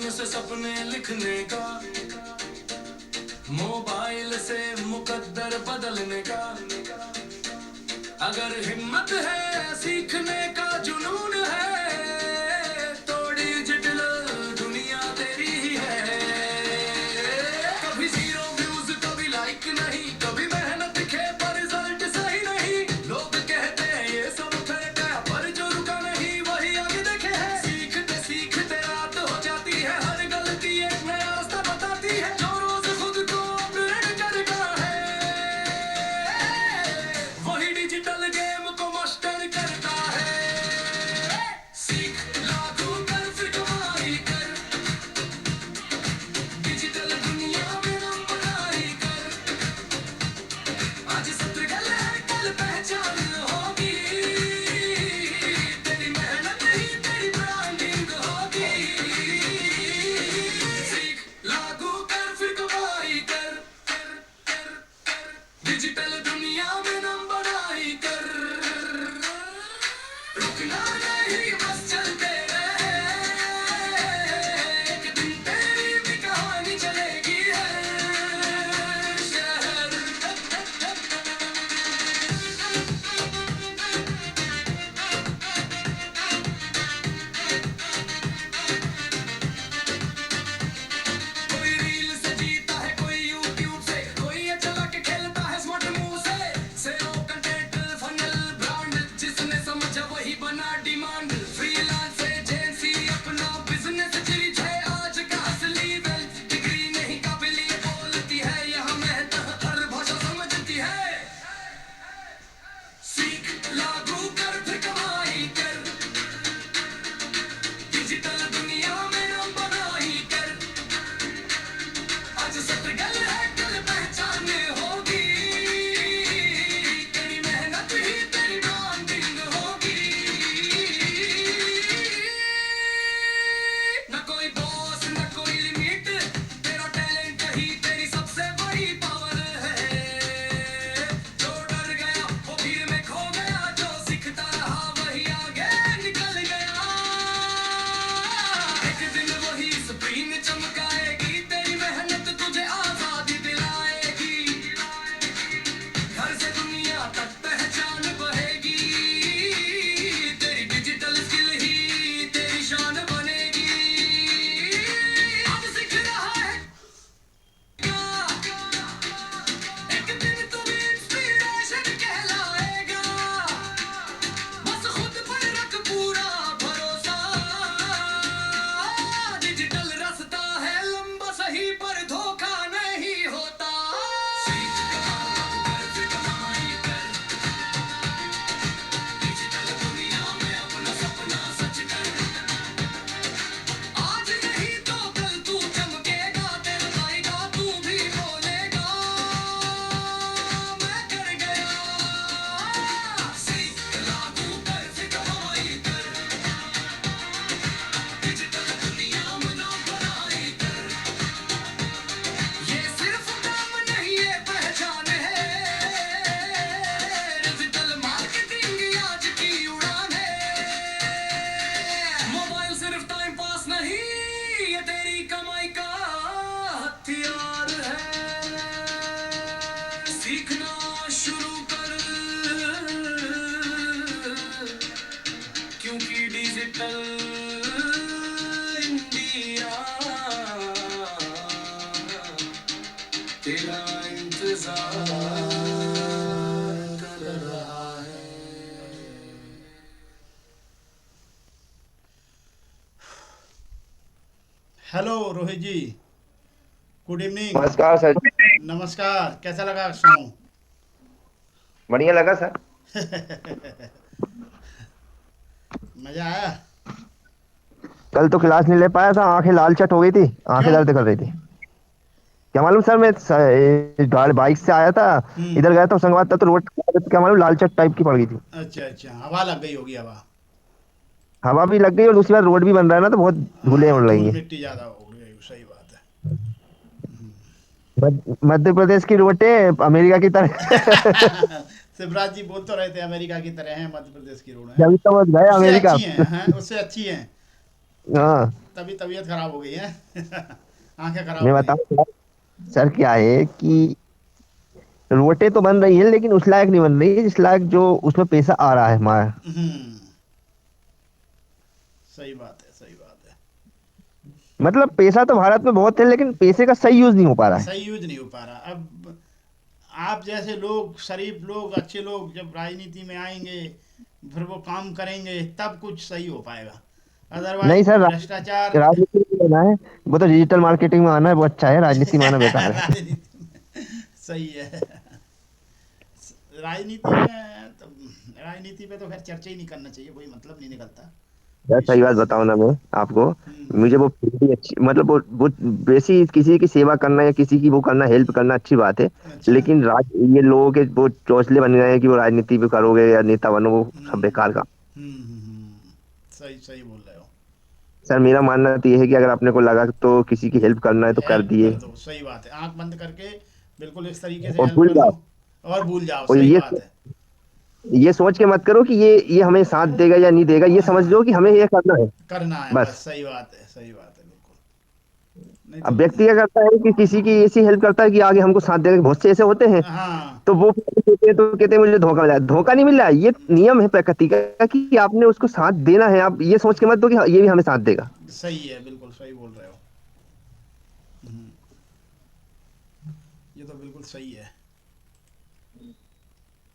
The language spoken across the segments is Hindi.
पेन से सपने लिखने का, मोबाइल से मुकद्दर बदलने का। अगर हिम्मत है सीखने का, जुनून है तो डिजिटल दुनिया तेरी ही है। कभी जीरो व्यूज, कभी लाइक नहीं, कभी मेहनत के पर रिजल्ट सही नहीं। लोग कहते हैं ये सब फेक है, पर जो रुका नहीं वही आगे देखे है। सीखते सीखते रात हो जाती है, हर गलती एक नया रास्ता बताती है। जो रोज खुद को अपग्रेड करता है, वही डिजिटल गेम को मास्टर करता है। सीख लागू कर फिर कमाई कर, डिजिटल दुनिया में नाम बनाई कर। आज सत्र कल है, कल पहचान होगी, तेरी मेहनत ही तेरी ब्रांडिंग होगी। सीख लागू कर फिर कमाई कर, डिजिटल दुनिया में नाम बनाई कर। रुकना नहीं बस चलते रहे, एक दिन तेरी भी कहानी चलेगी हर शहर। कोई रील से जीता है, कोई यूट्यूब से, कोई ये चला के खेलता है स्मार्ट मूव से। SEO कंटेंट फनल ब्रांड, जिसने समझा वही बना डिमांड। फ्रीलांस एजेंसी अपना बिजनेस चीज है आज का असली वेल्थ। डिग्री नहीं काबिलियत बोलती है, यहाँ मेहनत हर भाषा समझती है। सीख लागू कर फिर कमाई कर, डिजिटल दुनिया में नाम बनाई कर। आज सत्र गल है, कल पहचान होगी, तेरी मेहनत ही तेरी ब्रांडिंग होगी। न कोई बॉस न कोई लिमिट, तेरा टैलेंट ही तेरी सबसे बड़ी पावर है। जो डर गया वो भीड़ में खो गया, जो सीखता रहा वही आगे निकल गया। एक दिन वही स्क्रीन चमकाएगी, तेरी मेहनत तुझे आजादी दिलाएगी। घर से दुनिया तक पहचान बढ़ेगी, तेरी डिजिटल स्किल ही तेरी शान बनेगी। अब सीख रहा है क्या, एक दिन तू भी इंस्पिरेशन कहलाएगा। बस खुद पर रख पूरा भरोसा, डिजिटल रास्ता है लंबा सही, पर धोखा नहीं होता। सीख कर फिर कमाई कर, डिजिटल दुनिया में अपना सपना सच कर। आज नहीं तो कल तू चमकेगा, तेरा आएगा तू भी बोलेगा मैं कर गया। सीख लागू कर फिर कमाई कर, डिजिटल दुनिया में नाम बनाई कर। ये सिर्फ काम नहीं ये पहचान है, डिजिटल मार्केटिंग आज की उड़ान है। मोबाइल सिर्फ टाइम पास नहीं, ये तेरी कमाई का हथियार है। सीखना शुरू कर, क्योंकि डिजिटल इंडिया तेरा इंतजार कर रहा है। हेलो रोहित जी, गुड इवनिंग। नमस्कार सर। नमस्कार, कैसा लगा सॉन्ग? बढ़िया लगा सर। मजा आया? कल तो क्लास नहीं ले पाया था, आंखें लाल चट हो गई थी, आंखें क्यों? दर्द कर रही थी। क्या मालूम सर, मैं गाड़ी बाइक से आया था, इधर गया था होशंगाबाद तक, तो रोड क्या मालूम लाल चट टाइप की पड़ गई थी। अच्छा अच्छा, हवा लग गई होगी हवा। हवा भी लग गई और दूसरी बार रोड भी बन रहा है ना, तो बहुत धूलें हाँ, उड़ रही धूल हैं। मिट्टी ज़्यादा हो गई, सही बात है। मध्य प्रदेश की रोडें अमेरिका की तरह। शिवराज जी बोल तो रहे थे अमेरिका की तरह हैं मध्य प्रदेश की रोड है। जब समझ गए उससे अमेरिका। अच्छी हैं, हैं उससे अच्छी हैं। हाँ। तभी तबीयत खराब हो गई है। आंखें खराब मैं हो गई। बताऊं सर क्या है कि रोटें तो बन रही है लेकिन उस लायक नहीं बन रही है जिस लायक जो उसमें पैसा आ रहा है हमारा। हम्म। सही बात है, सही बात है। मतलब पैसा तो भारत में बहुत है लेकिन पैसे का सही यूज नहीं हो पा रहा है। सही यूज नहीं हो पा रहा अब। आप जैसे लोग, शरीफ लोग, अच्छे लोग जब राजनीति में आएंगे, फिर वो काम करेंगे, तब कुछ सही हो पाएगा। नहीं अदरवाइज सर, भ्रष्टाचार। राजनीति में आना है, वो तो डिजिटल मार्केटिंग में आना है, वो अच्छा है, राजनीति में आना बेकार है। राजनीति में सही है। राजनीति में तो, राजनीति पे तो खैर चर्चा ही नहीं करना चाहिए, कोई मतलब नहीं निकलता यार सही इसमें बात से। बताऊं ना मैं आपको, मुझे हम्म। वो फील्ड ही अच्छी, मतलब वो वैसी किसी की सेवा करना या किसी की वो करना, हेल्प करना अच्छी बात है। अच्छा। लेकिन ये लोगों के वो चौंसले बन गए हैं कि वो राजनीति भी करोगे या नेता बनोगे, वो सब हम्म। बेकार का। सही सही बोल रहे हो। सर मेरा मानना तो ये है कि अगर अपने को लगा तो किसी की हेल्प करना है तो कर हेल्प दिए कर दो, सही बात है, आंख बंद करके बिल्कुल इस तरीके से और हेल्प भूल कर जाओ। दो। और भूल जाओ, और सही बात है। ये सोच के मत करो कि ये हमें साथ देगा या नहीं देगा, ये समझ लो हाँ, कि हमें ये करना है करना है बस, बस। सही बात है, सही बात है, बिल्कुल। नहीं अब तो। व्यक्ति क्या करता है कि किसी की ऐसी हेल्प करता है कि आगे हमको साथ देगा, बहुत से ऐसे होते हैं। हाँ। तो वो कहते हैं मुझे धोखा मिला, धोखा नहीं मिला, ये नियम है प्रकृति का कि आपने उसको साथ देना है। आप ये सोच के मत दो कि हाँ, ये भी हमें साथ देगा। सही है, बिल्कुल सही बोल रहे हो। हम्म, ये तो बिल्कुल सही है।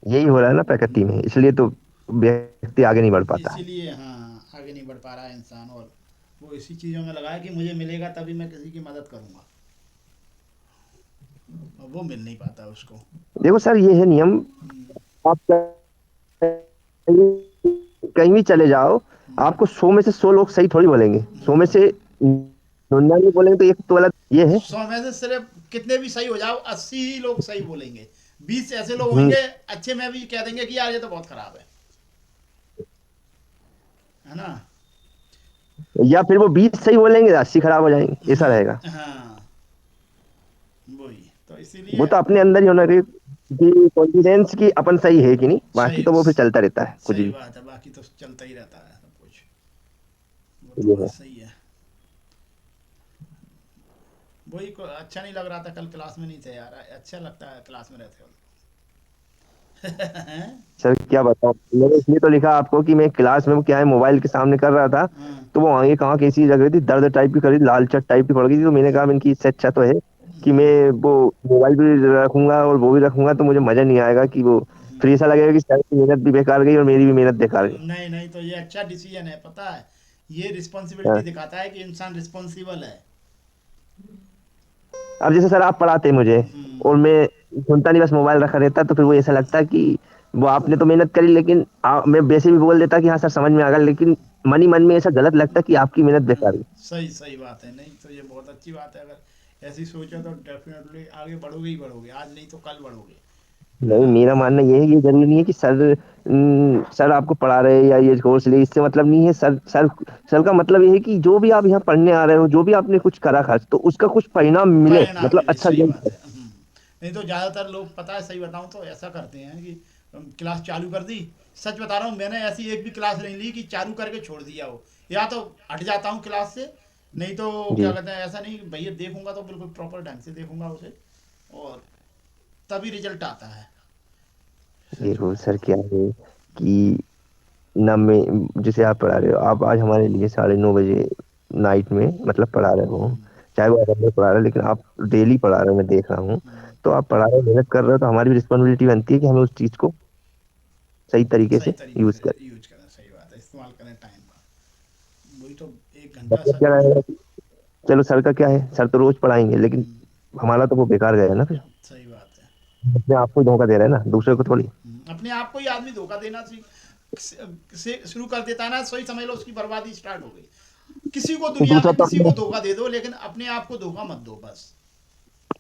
यही हो रहा है ना प्रकृति में, इसलिए तो व्यक्ति आगे नहीं बढ़ पाता है। इसीलिए हाँ, आगे नहीं बढ़ पा रहा है इंसान, और वो इसी चीज़ों में लगा है कि मुझे मिलेगा तभी मैं किसी की मदद करूंगा, और वो मिल नहीं पाता उसको। देखो सर ये है नियम। हम्म। आप कहीं भी चले जाओ, हम्म। आपको 100 में से 100 लोग सही थोड़ी बोलेंगे, 100 में से 99 बोलेंगे तो एक तो गलत, ये है। 100 में से सिर्फ कितने भी सही हो जाओ, 80 ही लोग सही बोलेंगे। 20 ऐसे लोग हम्म, होंगे अच्छे में भी कह देंगे कि यार ये तो बहुत खराब है ना। या फिर वो 20 सही बोलेंगे, 80 खराब हो जाएंगे, ऐसा रहेगा। हाँ, वही तो वो इसीलिए। तो अपने अंदर ही होना चाहिए कि कॉन्फिडेंस की अपन सही है कि नहीं, बाकी सही, तो वो फिर चलता रहता है कुछ सही भी। बात है, बाकी तो चलता ही रहता है सब कुछ। वो तो ये बात है। सही है। वही को अच्छा नहीं लग रहा था, कल क्लास में नहीं थे यार, अच्छा लगता है क्लास में रहते हो। सर क्या बताऊं, मैंने इसलिए तो लिखा आपको कि मैं क्लास में क्या है मोबाइल के सामने कर रहा था, हाँ। तो वो आगे कहाँ कैसी लग रही थी, दर्द टाइप की कर रही थी, लाल चट टाइप की पड़ गई थी, तो मैंने कहा इनकी इससे अच्छा तो है कि मैं वो मोबाइल भी रखूंगा और वो भी रखूंगा, तो मुझे मजा नहीं आएगा कि वो फिर ऐसा लगेगा कि सर की मेहनत भी बेकार गई और मेरी भी मेहनत बेकार गई। नहीं नहीं, तो ये अच्छा डिसीजन है, पता है। ये रिस्पॉन्सिबिलिटी हाँ। दिखाता है कि इंसान रिस्पॉन्सिबल है। अब जैसे सर आप पढ़ाते मुझे हम्म। और मैं सुनता नहीं, बस मोबाइल रखा रहता, तो फिर वो ऐसा लगता कि वो आपने तो मेहनत करी, लेकिन मैं वैसे भी बोल देता कि हाँ सर समझ में आ गया, लेकिन मन ही मन में ऐसा गलत लगता कि आपकी मेहनत बेकार गई। सही सही बात है, नहीं तो ये बहुत अच्छी बात है, अगर ऐसी सोचो तो डेफिनेटली आगे बढ़ोगे ही बढ़ोगे, आज नहीं तो कल बढ़ोगे। है नहीं ना। मेरा मानना ये है, ये जरूरी नहीं है कि सर आपको पढ़ा रहे हैं या ये कोर्स ले, इससे मतलब नहीं है। सर का मतलब ये है कि जो भी आप यहाँ पढ़ने आ रहे हो, जो भी आपने कुछ करा खर्च, तो उसका कुछ परिणाम मिले, परिणाम मतलब मिले, अच्छा सही रिजल्ट बात हो। है। नहीं तो ज़्यादातर लोग, पता है, सही बताऊं तो ऐसा करते हैं कि क्लास चालू कर दी। सच बता रहा हूँ, मैंने ऐसी एक भी क्लास नहीं ली कि चालू करके छोड़ दिया हो। या तो हट जाता हूँ क्लास से, नहीं तो क्या जी। कहते हैं, ऐसा नहीं कि भैया देखूंगा तो बिल्कुल प्रॉपर ढंग से देखूंगा उसे, और तभी रिजल्ट आता है। सच देखो में। सर क्या है कि ना मैं, जैसे आप पढ़ा रहे हो, आप आज हमारे लिए 9:30 बजे नाइट में मतलब पढ़ा रहे हो, हम्म। चाहे वो अदर में पढ़ा रहे हो, लेकिन आप डेली पढ़ा रहे हो, मैं देख रहा हूँ। हम्म। तो आप पढ़ा रहे हो, मेहनत कर रहे हो, तो हमारी भी रिस्पॉन्सिबिलिटी बनती है कि हमें उस चीज को सही तरीके सही से तरीके यूज से करें। यूज करें, सही बात है, इस्तेमाल करें टाइम का। वही तो, 1 घंटा मतलब सच। क्या रहेगा कि चलो सर का क्या है, सर तो रोज पढ़ाएंगे, लेकिन हम्म, हमारा तो वो बेकार गया ना फिर। सही बात है। अपने आप को ही धोखा दे रहे हैं ना, दूसरे को थोड़ी। अपने आप को ही आदमी धोखा देना से शुरू कर देता है ना, सोई समझ लो उसकी बर्बादी स्टार्ट हो गई। किसी को दुनिया दूसरा में तो किसी को अपने। धोखा दे दो, लेकिन अपने आप को धोखा मत दो बस।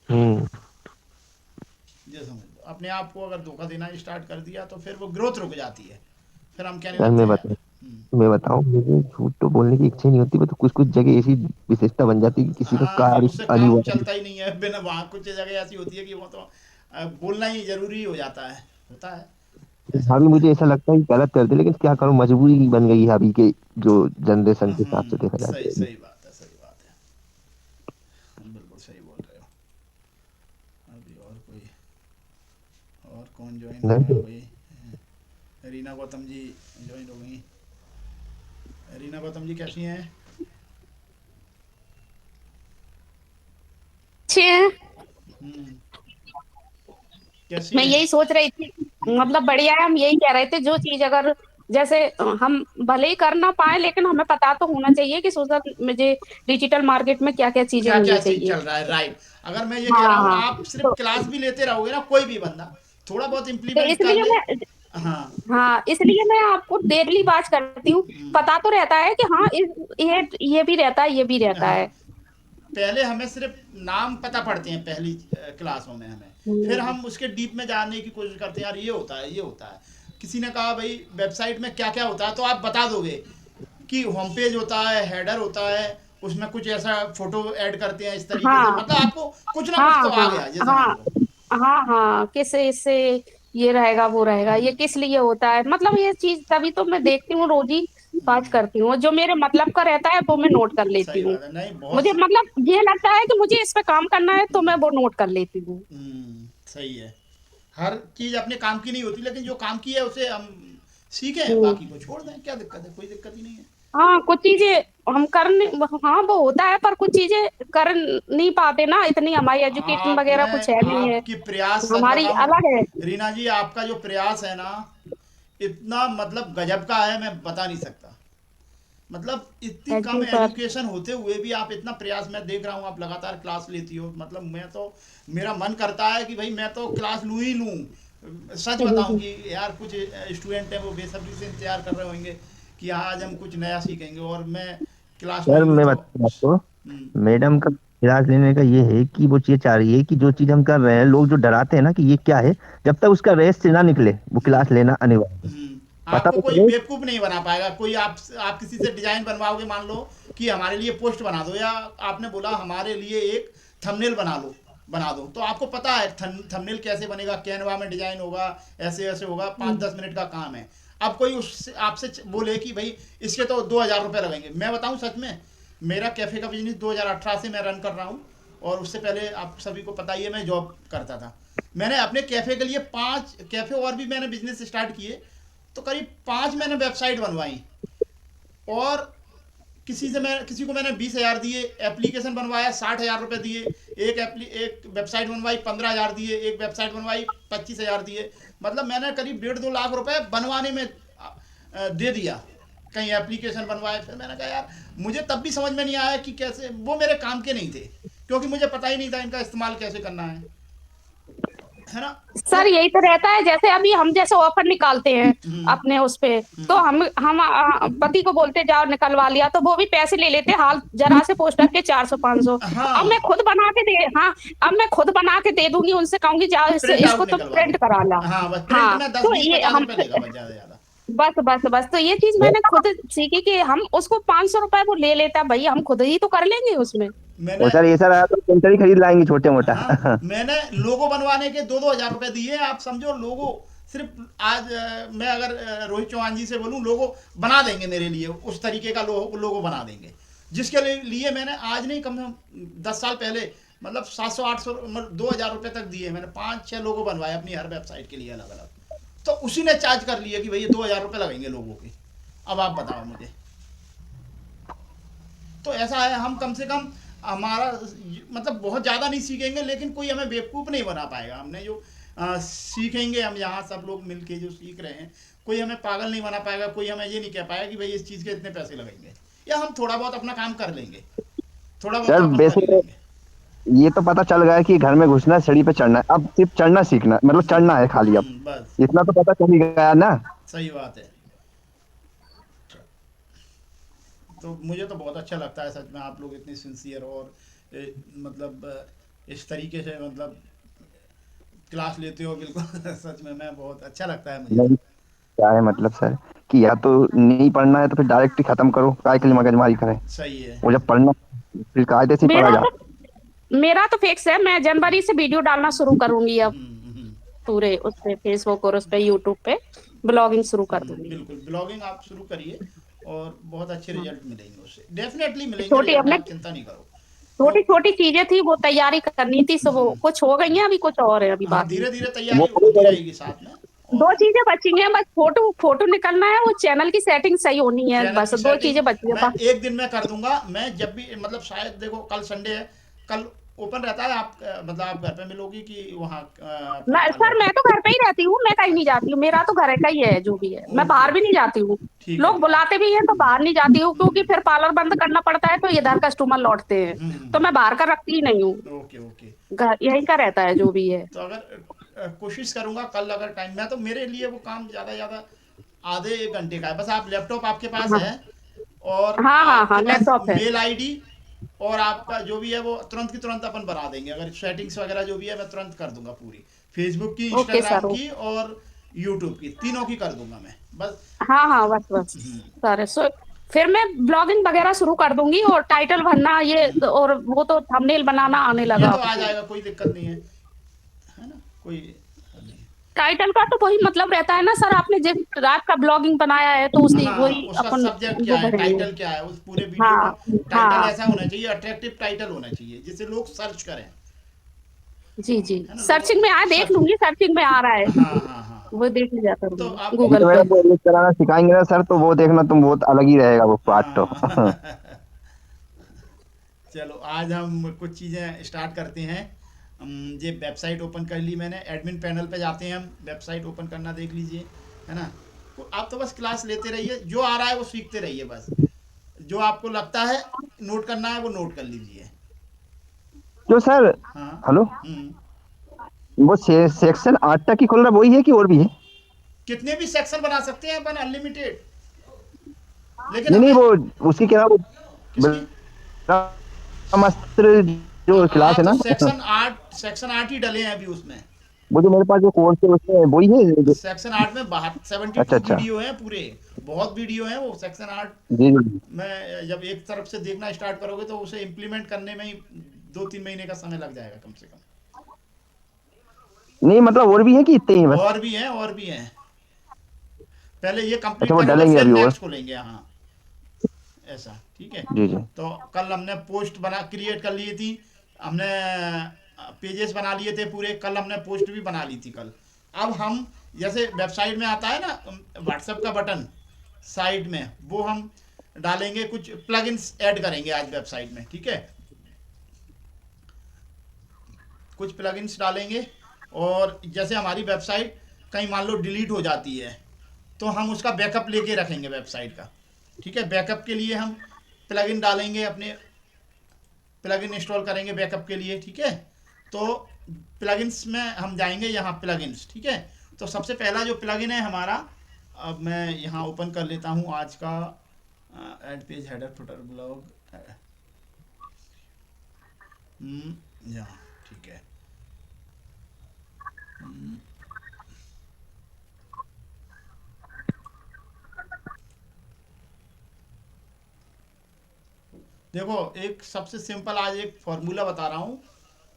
हम्म। ये समझ लो, अपने आप को अगर धोखा देना स्टार्ट कर दिया तो फिर वो ग्रोथ रुक जाती है, फिर हम कहने यार लगते हैं यार। मैं बताऊं, मुझे झूठ तो बोलने की इच्छा ही नहीं होती, तो कुछ कुछ जगह ऐसी विशेषता बन जाती है कि किसी का हाँ, कि कार्य उससे काम अनिवार्य। चलता ही नहीं है बिना, वहाँ कुछ जगह ऐसी होती है कि वो तो बोलना ही जरूरी हो जाता है, होता है। ऐसा अभी होता मुझे है। ऐसा लगता है कि गलत करते, लेकिन क्या करूं, मजबूरी बन गई है अभी के जो जनरेशन के हिसाब से देखा जाए सही तो। सही बात है, सही बात है। बिल्कुल सही बोल रहे हो। अभी और कोई, और कौन ज्वाइन हो रहा है नहीं, भाई? रीना गौतम जी ज्वाइन हो गई। रीना गौतम जी कैसी हैं? अच्छे हैं। हम्म, कैसी मैं हैं? यही सोच रही थी, हम्म, मतलब बढ़िया है। हम यही कह रहे थे, जो चीज अगर जैसे हम भले ही कर ना पाए, लेकिन हमें पता तो होना चाहिए कि सोशल मुझे डिजिटल मार्केट में क्या क्या चीजें क्या क्या होनी चीज चाहिए। चल रहा है, राइट। अगर मैं ये कह हाँ रहा हूँ, हाँ। आप सिर्फ तो क्लास भी लेते रहोगे ना, कोई भी बंदा थोड़ा बहुत तो इम्प्लीमेंट कर इसलिए ले। मैं हाँ। हाँ, इसलिए मैं आपको डेली बात करती हूँ। हम्म, पता तो रहता है कि हाँ ये भी रहता है, ये भी रहता हाँ। है। पहले हमें सिर्फ नाम पता पड़ते हैं पहली क्लासों में हमें, फिर हम्म, हम उसके डीप में जानने की कोशिश करते हैं, यार ये होता है, ये होता है। किसी ने कहा भाई वेबसाइट में क्या क्या होता है, तो आप बता दोगे कि होम पेज होता है, हेडर होता है, उसमें कुछ ऐसा फोटो ऐड करते हैं इस तरीके से, हाँ मतलब आपको कुछ ना कुछ तो हाँ आ हाँ गया, ये समझ हाँ लो। हाँ हाँ, किस इससे ये रहेगा वो रहेगा, ये हम्म, किस लिए होता है, मतलब ये चीज तभी तो मैं देखती हूँ, रोज ही बात हम्म, करती हूँ। जो मेरे मतलब का रहता है वो मैं नोट कर लेती सही हूँ। बात है, नहीं बहुत मुझे मतलब ये लगता है कि मुझे इस पे काम करना है, तो मैं वो नोट कर लेती हूँ। सही है। हर चीज़ अपने काम की नहीं होती, लेकिन जो काम की है उसे हम सीखें, हम्म। बाकी को छोड़ दें, क्या दिक्कत है? कोई दिक्कत ही नहीं है। हाँ, कुछ चीजें हम कर नहीं, हाँ वो होता है, पर कुछ चीजें कर नहीं पाते ना, इतनी हमारी एजुकेशन आप वगैरह में कुछ है नहीं है। आपकी प्रयास, सच हमारी बताऊं अलग है। रीना जी, आपका जो प्रयास है ना, इतना मतलब गजब का है, मैं बता नहीं सकता। मतलब इतनी thank come you sir. Education होते हुए भी आप इतना प्रयास, मैं देख रहा हूँ आप लगातार क्लास लेती हो, मतलब मैं तो, मेरा मन करता है कि भाई मैं तो क्लास लूँ ही लूँ। सच बताऊं कि यार कुछ स्टूडेंट हैं वो बेसब्री से इंतजार कर रहे होंगे कि आज हम कुछ नया सीखेंगे, और मैं क्लास सर नहीं लूँ मैं तो। बताऊं आपको, हम्म, मैडम का क्लास लेने का ये है कि वो चीज चाह रही है कि जो चीज हम कर रहे हैं, लोग जो डराते हैं ना कि ये क्या है, जब तक उसका रेस से ना निकले वो हम्म, क्लास लेना अनिवार्य है। हम्म। पता आपको तो कोई चले। बेवकूफ़ नहीं बना पाएगा, कोई आप किसी से डिजाइन बनवाओगे, मान लो कि हमारे लिए पोस्ट बना दो, या आपने बोला हमारे लिए एक थंबनेल बना दो, तो आपको पता है थंबनेल कैसे बनेगा, कैनवा में डिजाइन होगा, ऐसे ऐसे होगा, 5-10 मिनट का काम है। अब कोई उससे आपसे बोले कि भाई इसके तो 2,000 रुपये लगेंगे, मैं बताऊं सच में, मेरा कैफ़े का बिजनेस 2018 से मैं रन कर रहा हूँ, और उससे पहले आप सभी को पता ही है मैं जॉब करता था। मैंने अपने कैफ़े के लिए 5 कैफ़े और भी मैंने बिजनेस स्टार्ट किए, तो करीब 5 मैंने वेबसाइट बनवाई, और किसी को मैंने 20,000 दिए, एप्लीकेशन बनवाया 60,000 रुपये दिए, एक वेबसाइट बनवाई 15,000 दिए, एक वेबसाइट बनवाई 25,000 दिए। मतलब मैंने करीब 1.5-2 लाख रुपए बनवाने में दे दिया, कहीं एप्लीकेशन बनवाए। फिर मैंने कहा यार, मुझे तब भी समझ में नहीं आया कि कैसे, वो मेरे काम के नहीं थे, क्योंकि मुझे पता ही नहीं था इनका इस्तेमाल कैसे करना है ना। सर फिर यही तो रहता है, जैसे अभी हम जैसे ऑफर निकालते हैं हम्म, अपने उस पे, तो हम्म, हम पति को बोलते जाओ निकलवा लिया, तो वो भी पैसे ले लेते हैं, हाल जरा से पोस्टर के 400-500। अब मैं हाँ, खुद बना के दे, हाँ, अब मैं खुद बना के दे दूंगी, उनसे कहूंगी जाओ प्रिंट इसको आउट तुम निकलवा लो। प्रिंट करा ला। हाँ, बस प्रिंट हाँ, में दस तो बीस ये पचास हम रुपए लेगा, बस ज़्यादा से ज़्यादा। बस तो ये चीज मैंने खुद सीखी कि हम उसको 500 रुपए वो ले लेता, भाई हम खुद ही तो कर लेंगे उसमें। और मैंने सर ऐसा रहा तो प्रिंटर ही खरीद लाएंगे छोटे मोटा। हाँ, मैंने लोगो बनवाने के 2-2 हज़ार रुपए दिए, आप समझो। लोगो सिर्फ आज मैं अगर रोहित चौहान जी से बोलूँ, लोगो बना देंगे मेरे लिए, उस तरीके का लोगो बना देंगे, जिसके लिए मैंने आज नहीं, कम से कम 10 साल पहले, मतलब 700-800, मतलब 2,000 रुपये तक दिए मैंने, 5-6 लोगो बनवाए अपनी हर वेबसाइट के लिए अलग अलग। तो उसी ने चार्ज कर लिया कि भैया 2,000 रुपये लगेंगे लोगों के। अब आप बताओ मुझे। तो ऐसा है, हम कम से कम हमारा मतलब बहुत ज़्यादा नहीं सीखेंगे, लेकिन कोई हमें बेवकूफ़ नहीं बना पाएगा। हमने जो सीखेंगे, हम यहाँ सब लोग मिल के जो सीख रहे हैं, कोई हमें पागल नहीं बना पाएगा, कोई हमें ये नहीं कह पाएगा कि भाई इस चीज़ के इतने पैसे लगेंगे, या हम थोड़ा बहुत अपना काम कर लेंगे, थोड़ा बहुत सर तो अपन कर वैसे ही तो लेंगे। ये तो पता चल गया है कि घर में घुसना है, सीढ़ी पे चढ़ना है, अब सिर्फ चढ़ना सीखना है, मतलब चढ़ना है खाली अब। बस, इतना तो पता चल ही गया ना। सही बात है। तो मुझे तो बहुत अच्छा लगता है सच में, आप लोग इतने सिंसियर और मतलब इस तरीके से मतलब क्लास लेते हो, बिल्कुल। सच में मैं बहुत अच्छा लगता है मुझे तो। नहीं, क्या है मतलब सर, कि या तो नहीं पढ़ना है तो फिर डायरेक्ट ही खत्म करो, काय के लिए मगजमारी करें। सही है। वो जब पढ़ना, फिर कायदे से ही पढ़ा मेरा जाए। तो मेरा तो फिक्स है, मैं जनवरी से वीडियो डालना शुरू करूंगी अब, हम्म, हम्म, पूरे उस पे फेसबुक और उस पे यूट्यूब पे। ब्लॉगिंग शुरू कर दूंगी। बिल्कुल ब्लॉगिंग आप शुरू करिए और बहुत अच्छे रिजल्ट मिलेंगे उससे, डेफिनेटली मिलेंगे छोटी रिजल्ट, हमने आप चिंता नहीं करो। छोटी क्यों? छोटी चीजें थी, वो तैयारी करनी थी, सब वो कुछ हो गई हैं, अभी कुछ और है अभी हाँ बाकी। धीरे धीरे वो तैयारी होती रहेगी साथ में। और 2 चीजें बची हैं बस, फोटो फोटो निकलना है, वो चैनल की सेटिंग सही होनी है, चैनल बस की 2 चीजें सेटिंग बची है मैं बस। एक दिन में कर दूंगा। मैं जब भी मतलब शायद देखो कल संडे है, कल ओपन रहता है, आप मतलब आप घर पे मिलोगी कि वहाँ आपके मैं पार्लर सर, मैं पे? तो घर पे ही रहती हूँ, मैं कहीं नहीं जाती हूँ, मेरा तो घर का ही है जो भी है, मैं ओके बाहर भी नहीं जाती हूँ। ठीक है लोग ठीक है। बुलाते भी हैं तो बाहर नहीं जाती हूँ, क्योंकि फिर पार्लर बंद करना पड़ता है तो इधर कस्टमर लौटते हैं, तो मैं बाहर का रखती ही नहीं हूँ, ओके ओके। घर यहीं का रहता है जो भी है। तो अगर कोशिश करूंगा कल, अगर टाइम मैं तो, मेरे लिए वो काम ज़्यादा ज़्यादा आधे एक घंटे का है बस। आप लैपटॉप आपके पास हाँ है और हाँ हाँ हाँ, आपके पास लैपटॉप है। मेल आईडी और आपका जो भी है वो तुरंत की तुरंत अपन बना देंगे। अगर सेटिंग्स वगैरह जो भी है मैं तुरंत कर दूंगा पूरी, फेसबुक की, ओके इंस्टाग्राम सर, की और यूट्यूब की, तीनों की कर दूंगा मैं बस। हाँ हाँ, बस बस सर, सो फिर मैं ब्लॉगिंग वगैरह शुरू कर दूंगी, और टाइटल भरना ये, और वो तो थंबनेल बनाना आने ये लगा तो अब आ तो। जाएगा, कोई दिक्कत नहीं है ना, कोई नहीं है। टाइटल का तो वही मतलब रहता है ना सर, आपने जिस रात का ब्लॉगिंग बनाया है तो उसी हाँ वही उसका अपन सब्जेक्ट क्या वो है, भरेंगे। टाइटल क्या है, उस पूरे वीडियो का हाँ टाइटल हाँ, ऐसा होना चाहिए, अट्रैक्टिव टाइटल होना चाहिए जिसे लोग सर्च करें, जी जी, है ना, लोग सर्चिंग में आया, देख सर्च। लूंगी, सर्चिंग में आ रहा है, हाँ हाँ हाँ। वो देख लिया तो करूंगी आप अभी गूगल तो पे। मेरा वो एडिट कराना सिखाएंगे ना सर, तो वो देखना तुम, बहुत अलग ही रहेगा वो पार्ट तो। हाँ चलो आज हम कुछ चीज़ें स्टार्ट करते हैं। ये वेबसाइट ओपन कर ली मैंने, एडमिन पैनल पे जाते हैं हम, वेबसाइट ओपन करना देख लीजिए, है ना। तो आप तो बस क्लास लेते रहिए, जो आ रहा है वो सीखते रहिए बस, जो आपको लगता है नोट करना है वो नोट कर लीजिए। जो सर, हाँ। हेलो, हम्म। वो सेक्शन 8 तक ही खोल रहा है, वही है कि और भी है? कितने भी सेक्शन बना सकते हैं अपन, अनलिमिटेड, लेकिन नहीं नहीं, हमें वो उसकी क्या नाम, वो किसकी। ब्रह्मास्त्र जो क्लास हाँ है तो ना, सेक्शन 8 ही डले हैं अभी उसमें। वो जो मेरे पास जो कोर्स है उसमें वही है सेक्शन 8 में 72 अच्छा अच्छा, वीडियो हैं पूरे, बहुत वीडियो हैं वो सेक्शन 8 जी जी। में। जब एक तरफ से देखना स्टार्ट करोगे तो उसे इम्प्लीमेंट करने में ही 2-3 महीने का समय लग जाएगा कम से कम। नहीं मतलब और भी है कि इतने ही बस? और भी हैं, और भी हैं, पहले ये अच्छा, कंप्लीट वो करोगे डलेंगे फिर अभी और? नेक्स्ट खोलेंगे। हाँ ऐसा ठीक है। जी जी। तो कल हमने पोस्ट बना क्रिएट कर ली थी, हमने पेजेस बना लिए थे पूरे, कल हमने पोस्ट भी बना ली थी कल। अब हम जैसे वेबसाइट में आता है ना व्हाट्सएप का बटन साइड में, वो हम डालेंगे, कुछ प्लगइन्स ऐड करेंगे आज वेबसाइट में, ठीक है, कुछ प्लगइन्स डालेंगे। और जैसे हमारी वेबसाइट कहीं मान लो डिलीट हो जाती है तो हम उसका बैकअप लेके रखेंगे वेबसाइट का, ठीक है। बैकअप के लिए हम प्लगइन डालेंगे, अपने प्लगइन इंस्टॉल करेंगे बैकअप के लिए, ठीक है। तो प्लगइन्स में हम जाएंगे, यहाँ प्लगइन्स, ठीक है। तो सबसे पहला जो प्लगइन है हमारा, अब मैं यहाँ ओपन कर लेता हूँ आज का add page header footer blog, यहाँ ठीक है। देखो एक सबसे सिंपल आज एक फॉर्मूला बता रहा हूँ,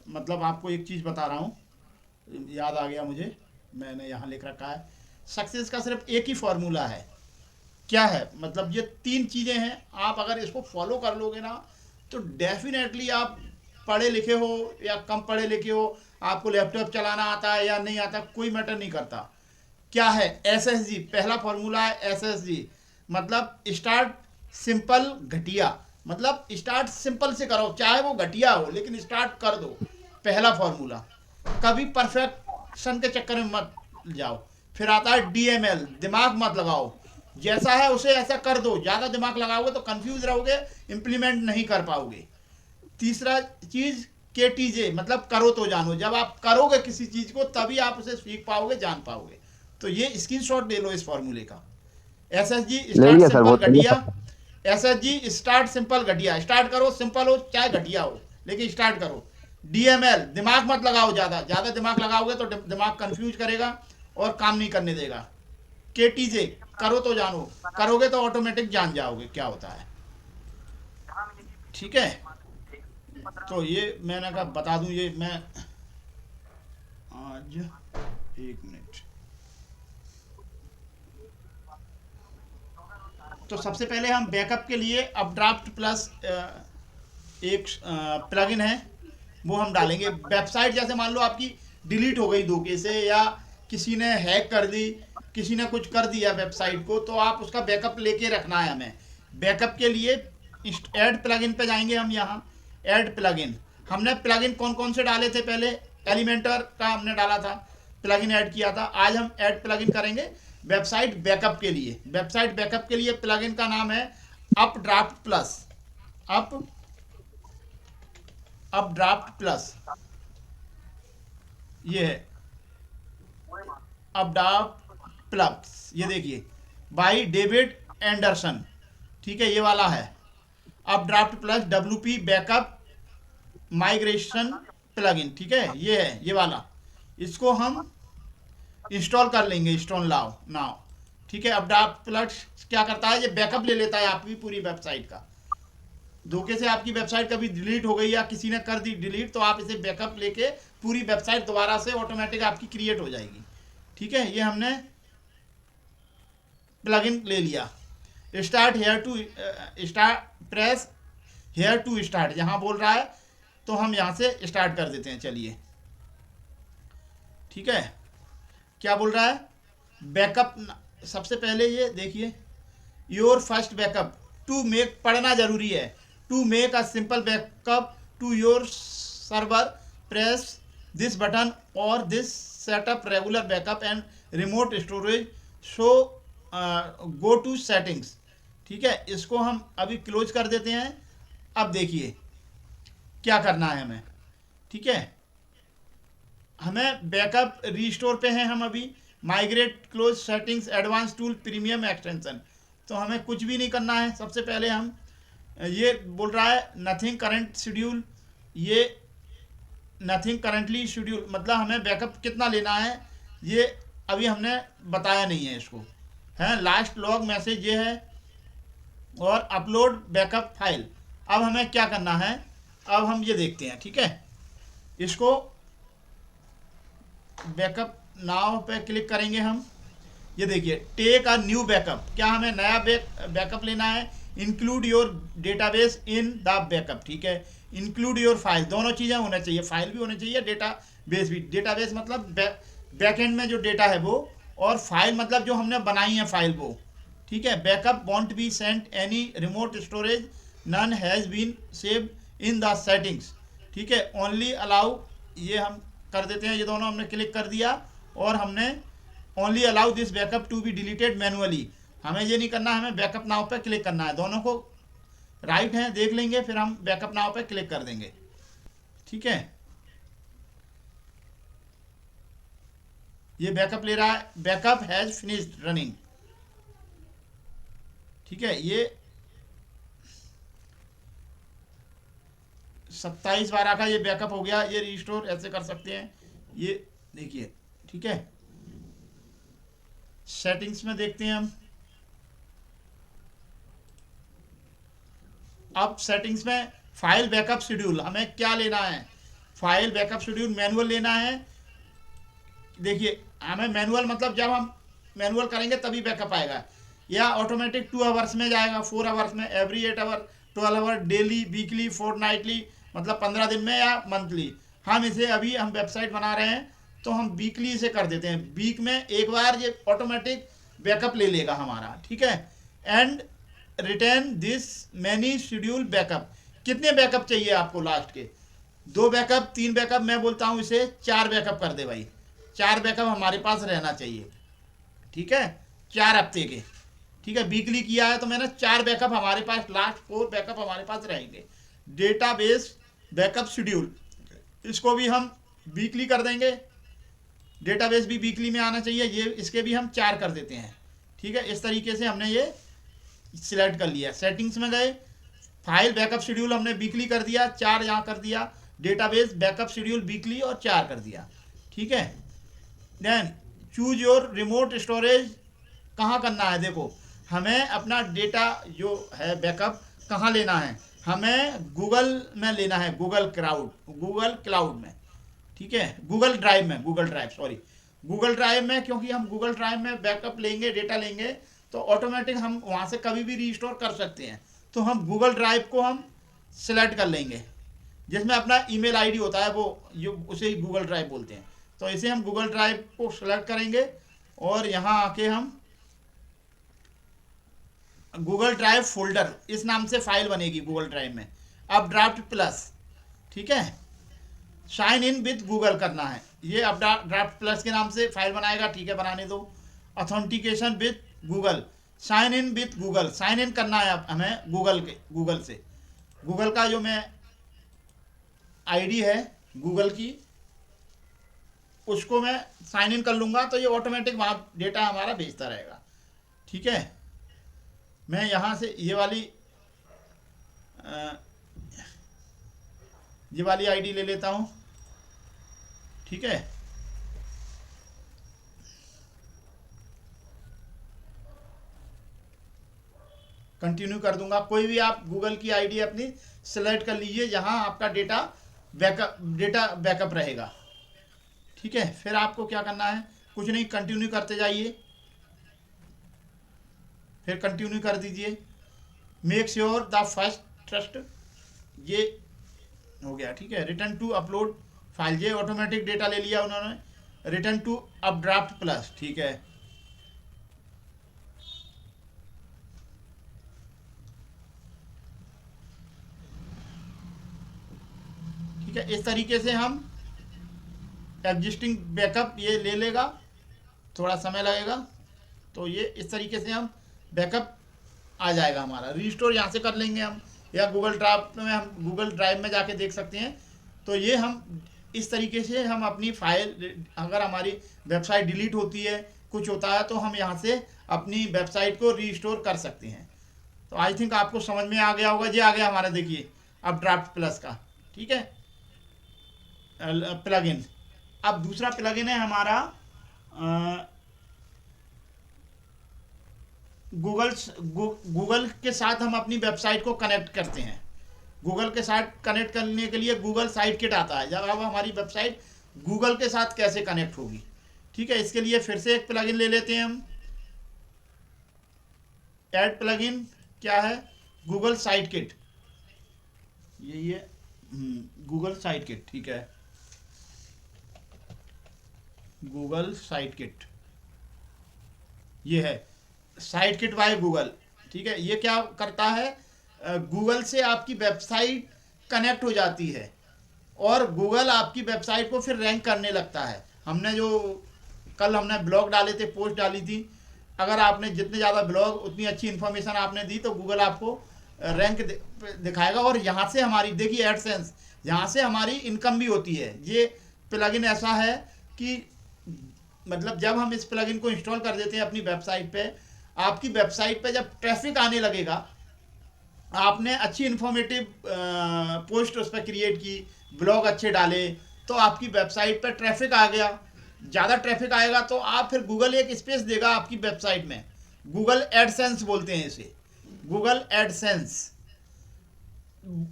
मतलब आपको एक चीज़ बता रहा हूँ, याद आ गया मुझे, मैंने यहाँ लिख रखा है। सक्सेस का सिर्फ एक ही फॉर्मूला है, क्या है, मतलब ये 3 चीज़ें हैं, आप अगर इसको फॉलो कर लोगे ना तो डेफिनेटली आप पढ़े लिखे हो या कम पढ़े लिखे हो, आपको लैपटॉप चलाना आता है या नहीं आता, कोई मैटर नहीं करता। क्या है, एस एस जी, पहला फॉर्मूला है एस एस जी, मतलब स्टार्ट सिंपल घटिया, मतलब स्टार्ट सिंपल से करो, चाहे वो घटिया हो लेकिन स्टार्ट कर दो, पहला फॉर्मूला। कभी परफेक्शन के चक्कर में मत जाओ। फिर आता है डीएमएल, दिमाग मत लगाओ, जैसा है उसे ऐसा कर दो, ज़्यादा दिमाग लगाओगे तो कंफ्यूज रहोगे, इम्प्लीमेंट नहीं कर पाओगे। तीसरा चीज़ केटीजे, मतलब करो तो जानो, जब आप करोगे किसी चीज़ को तभी आप उसे सीख पाओगे, जान पाओगे। तो ये स्क्रीनशॉट ले लो इस फॉर्मूले का, एस एस जी ले स्टार्ट लिया सर, सिंपल बहुत बढ़िया घटिया, sir. S S G start simple घटिया, स्टार्ट करो, सिंपल हो चाहे घटिया हो लेकिन स्टार्ट करो। डीएमएल, दिमाग मत लगाओ, ज़्यादा ज़्यादा दिमाग लगाओगे तो दिमाग कंफ्यूज करेगा और काम नहीं करने देगा। केटीजे, करो तो जानो, करोगे तो ऑटोमेटिक जान जाओगे क्या होता है, ठीक है। तो ये मैंने कहा बता दूं, ये मैं आज, एक मिनट, तो सबसे पहले हम बैकअप के लिए अपड्राफ्ट प्लस एक प्लगइन है वो हम डालेंगे। वेबसाइट जैसे मान लो आपकी डिलीट हो गई धोखे से, या किसी ने हैक कर दी, किसी ने कुछ कर दिया वेबसाइट को, तो आप उसका बैकअप लेके रखना है हमें। बैकअप के लिए ऐड प्लगइन पे जाएंगे हम। यहाँ ऐड प्लगइन, हमने प्लगइन कौन कौन से डाले थे पहले, एलिमेंटर का हमने डाला था, प्लगइन ऐड किया था। आज हम ऐड प्लगइन करेंगे वेबसाइट बैकअप के लिए। वेबसाइट बैकअप के लिए प्लगइन का नाम है अपड्राफ्ट प्लस। अपड्राफ्ट प्लस, ये है अपड्राफ्ट प्लस, ये देखिए बाय डेविड एंडरसन, ठीक है, ये वाला है updraft plus WP backup migration plugin, ठीक है, ये है ये वाला। इसको हम इंस्टॉल कर लेंगे, इंस्टॉल नाउ, ठीक है। अपड्राफ्ट प्लस क्या करता है, ये बैकअप ले लेता है आपकी पूरी वेबसाइट का। धोखे से आपकी वेबसाइट कभी डिलीट हो गई या किसी ने कर दी डिलीट, तो आप इसे बैकअप लेके पूरी वेबसाइट दोबारा से ऑटोमेटिक आपकी क्रिएट हो जाएगी, ठीक है। ये हमने प्लगइन ले लिया। Start here to start, press here to start, यहाँ बोल रहा है तो हम यहाँ से स्टार्ट कर देते हैं, चलिए, ठीक है। क्या बोल रहा है, बैकअप, सबसे पहले ये देखिए, your first backup to make, पढ़ना जरूरी है, to make a simple backup to your server press this button और this setup regular backup and remote storage so go to settings, ठीक है। इसको हम अभी क्लोज कर देते हैं। अब देखिए क्या करना है हमें, ठीक है। हमें बैकअप रीस्टोर पे हैं हम अभी, migrate, close, settings, advance tool, premium extension, तो हमें कुछ भी नहीं करना है। सबसे पहले हम, ये बोल रहा है नथिंग करंट शेड्यूल, ये नथिंग करंटली शेड्यूल मतलब हमें बैकअप कितना लेना है ये अभी हमने बताया नहीं है इसको, है। लास्ट लॉग मैसेज ये है, और अपलोड बैकअप फाइल। अब हमें क्या करना है, अब हम ये देखते हैं, ठीक है। इसको बैकअप नाउ पे क्लिक करेंगे हम, ये देखिए टेक अ न्यू बैकअप, क्या हमें नया बैकअप लेना है। Include your database in the backup, ठीक है। इंक्लूड योर फाइल, दोनों चीज़ें होना चाहिए, फाइल भी होनी चाहिए, डेटाबेस भी। डेटाबेस मतलब बैकएंड में जो डेटा है वो, और फाइल मतलब जो हमने बनाई है फाइल वो, ठीक है। Backup won't be sent any remote storage, none has been save in the settings, ठीक है। ओनली अलाउ, ये हम कर देते हैं, ये दोनों हमने क्लिक कर दिया, और हमने only allow this backup to be deleted manually, हमें ये नहीं करना, हमें बैकअप नाउ पे क्लिक करना है। दोनों को राइट है, देख लेंगे, फिर हम बैकअप नाउ पे क्लिक कर देंगे, ठीक है। ये बैकअप ले रहा है, बैकअप हैज फिनिश्ड रनिंग, ठीक है। ये 27/12 का ये बैकअप हो गया। ये रिस्टोर ऐसे कर सकते हैं, ये देखिए, ठीक है। सेटिंग्स में देखते हैं हम, अब सेटिंग्स में फाइल बैकअप शेड्यूल, हमें क्या लेना है, फाइल बैकअप शेड्यूल मैनुअल लेना है। देखिए हमें मैनुअल मतलब जब हम मैनुअल करेंगे तभी बैकअप आएगा, या ऑटोमेटिक 2 आवर्स में जाएगा, 4 आवर्स में, every 8 hour, 12 hour, daily, weekly, fortnightly मतलब 15 दिन में, या मंथली। हम इसे अभी हम वेबसाइट बना रहे हैं तो हम वीकली इसे कर देते हैं, वीक में एक बार ये ऑटोमेटिक बैकअप ले लेगा हमारा, ठीक है। And return this many schedule backup, कितने बैकअप चाहिए आपको लास्ट के, 2 बैकअप, 3 बैकअप, मैं बोलता हूँ इसे 4 बैकअप कर दे भाई, 4 बैकअप हमारे पास रहना चाहिए, ठीक है, 4 हफ्ते के, ठीक है। वीकली किया है तो मैंने 4 बैकअप हमारे पास, लास्ट 4 बैकअप हमारे पास रहेंगे। डेटाबेस बैकअप शेड्यूल, इसको भी हम वीकली कर देंगे, डेटाबेस भी वीकली में आना चाहिए, ये इसके भी हम 4 कर देते हैं, ठीक है। इस तरीके से हमने ये सिलेक्ट कर लिया। सेटिंग्स में गए, फाइल बैकअप शेड्यूल हमने वीकली कर दिया, 4 यहाँ कर दिया, डेटाबेस बैकअप शेड्यूल वीकली और 4 कर दिया, ठीक है। Then choose your remote storage, कहाँ करना है, देखो हमें अपना डेटा जो है बैकअप कहाँ लेना है, हमें गूगल में लेना है, गूगल क्लाउड में, ठीक है, गूगल ड्राइव में, गूगल ड्राइव में, क्योंकि हम गूगल ड्राइव में बैकअप लेंगे, डेटा लेंगे तो ऑटोमेटिक हम वहाँ से कभी भी रीस्टोर कर सकते हैं। तो हम गूगल ड्राइव को हम सिलेक्ट कर लेंगे, जिसमें अपना ईमेल आईडी होता है, वो उसे ही गूगल ड्राइव बोलते हैं। तो इसे हम गूगल ड्राइव को सिलेक्ट करेंगे और यहाँ आके हम गूगल ड्राइव फोल्डर इस नाम से फाइल बनेगी गूगल ड्राइव में, अब ड्राफ्ट प्लस, ठीक है। साइन इन विद गूगल करना है, ये अब ड्राफ्ट प्लस के नाम से फाइल बनाएगा, ठीक है, बनाने दो। Authentication with Google, sign in with Google, sign in करना है हमें गूगल से। गूगल का जो मैं आईडी है गूगल की, उसको मैं साइन इन कर लूँगा तो ये ऑटोमेटिक वहाँ डेटा हमारा भेजता रहेगा, ठीक है। मैं यहाँ से ये वाली आईडी ले लेता हूँ, ठीक है। कंटिन्यू कर दूंगा। कोई भी आप गूगल की आईडी अपनी सेलेक्ट कर लीजिए जहाँ आपका डेटा बैकअप रहेगा, ठीक है। फिर आपको क्या करना है, कुछ नहीं, कंटिन्यू करते जाइए, फिर कंटिन्यू कर दीजिए। Make sure the first trust, ये हो गया, ठीक है। रिटर्न टू अपलोड फाइल, ये ऑटोमेटिक डेटा ले लिया उन्होंने। रिटर्न टू अब ड्राफ्ट प्लस, ठीक है। ठीक है, इस तरीके से हम एग्जिस्टिंग बैकअप ये ले लेगा, थोड़ा समय लगेगा, तो ये इस तरीके से हम बैकअप आ जाएगा हमारा। रीस्टोर यहाँ से कर लेंगे हम, या गूगल ड्राइव में जाके देख सकते हैं। तो ये हम इस तरीके से हम अपनी फाइल, अगर हमारी वेबसाइट डिलीट होती है, कुछ होता है, तो हम यहाँ से अपनी वेबसाइट को रीस्टोर कर सकते हैं। तो आई थिंक आपको समझ में आ गया होगा। ये आ गया हमारा, देखिए अब ड्राफ्ट प्लस का, ठीक है, प्लगइन। अब दूसरा प्लगइन है हमारा गूगल के साथ हम अपनी वेबसाइट को कनेक्ट करते हैं। गूगल के साथ कनेक्ट करने के लिए गूगल साइट किट आता है। जब अब हमारी वेबसाइट गूगल के साथ कैसे कनेक्ट होगी, ठीक है। इसके लिए फिर से एक प्लगइन ले लेते हैं हम। ऐड प्लगइन क्या है, गूगल साइट किट, ये गूगल साइट किट, ठीक है, गूगल साइट किट, ये है साइट किट बाय गूगल, ठीक है। ये क्या करता है, गूगल से आपकी वेबसाइट कनेक्ट हो जाती है और गूगल आपकी वेबसाइट को फिर रैंक करने लगता है। हमने जो कल हमने ब्लॉग डाले थे, पोस्ट डाली थी, अगर आपने जितने ज़्यादा ब्लॉग उतनी अच्छी इन्फॉर्मेशन आपने दी तो गूगल आपको रैंक दिखाएगा। और यहाँ से हमारी, देखिए एडसेंस, यहाँ से हमारी इनकम भी होती है। ये प्लगइन ऐसा है कि मतलब जब हम इस प्लगइन को इंस्टॉल कर देते हैं अपनी वेबसाइट पे, आपकी वेबसाइट पे जब ट्रैफिक आने लगेगा, आपने अच्छी इन्फॉर्मेटिव पोस्ट उस पर क्रिएट की, ब्लॉग अच्छे डाले, तो आपकी वेबसाइट पे ट्रैफिक आ गया, ज़्यादा ट्रैफिक आएगा तो आप फिर गूगल एक स्पेस देगा आपकी वेबसाइट में। गूगल एडसेंस बोलते हैं इसे, गूगल एडसेंस।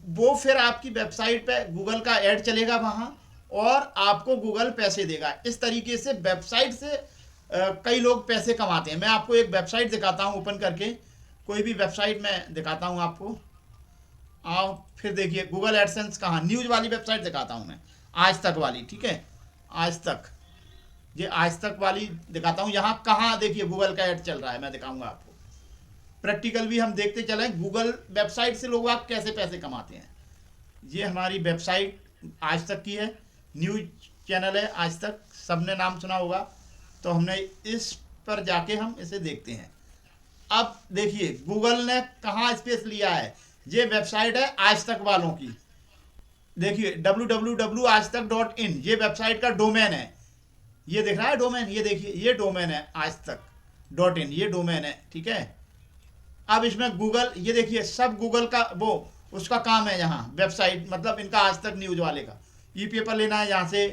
वो फिर आपकी वेबसाइट पे गूगल का ऐड चलेगा वहाँ और आपको गूगल पैसे देगा। इस तरीके से वेबसाइट से कई लोग पैसे कमाते हैं। मैं आपको एक वेबसाइट दिखाता हूँ ओपन करके, कोई भी वेबसाइट में दिखाता हूँ आपको। आप फिर देखिए गूगल एडसेंस कहाँ, न्यूज़ वाली वेबसाइट दिखाता हूँ मैं, आज तक वाली, ठीक है, आज तक, ये आज तक वाली दिखाता हूँ। यहाँ कहाँ देखिए गूगल का ऐड चल रहा है, मैं दिखाऊंगा आपको। प्रैक्टिकल भी हम देखते चले गूगल वेबसाइट से लोग आप कैसे पैसे कमाते हैं। ये हमारी वेबसाइट आज तक की है, न्यूज़ चैनल है आज तक, सबने नाम सुना होगा। तो हमने इस पर जाके हम इसे देखते हैं। अब देखिए गूगल ने कहाँ स्पेस लिया है, ये वेबसाइट है आज तक वालों की। देखिए www.ajtak.in, ये वेबसाइट का डोमेन है, ये दिख रहा है डोमेन, ये देखिए ये डोमेन है आज तक .in, ये डोमेन है, ठीक है। अब इसमें गूगल, ये देखिए सब गूगल का वो उसका काम है यहाँ वेबसाइट, मतलब इनका आज तक न्यूज़ वाले का। ई पेपर लेना है यहाँ से,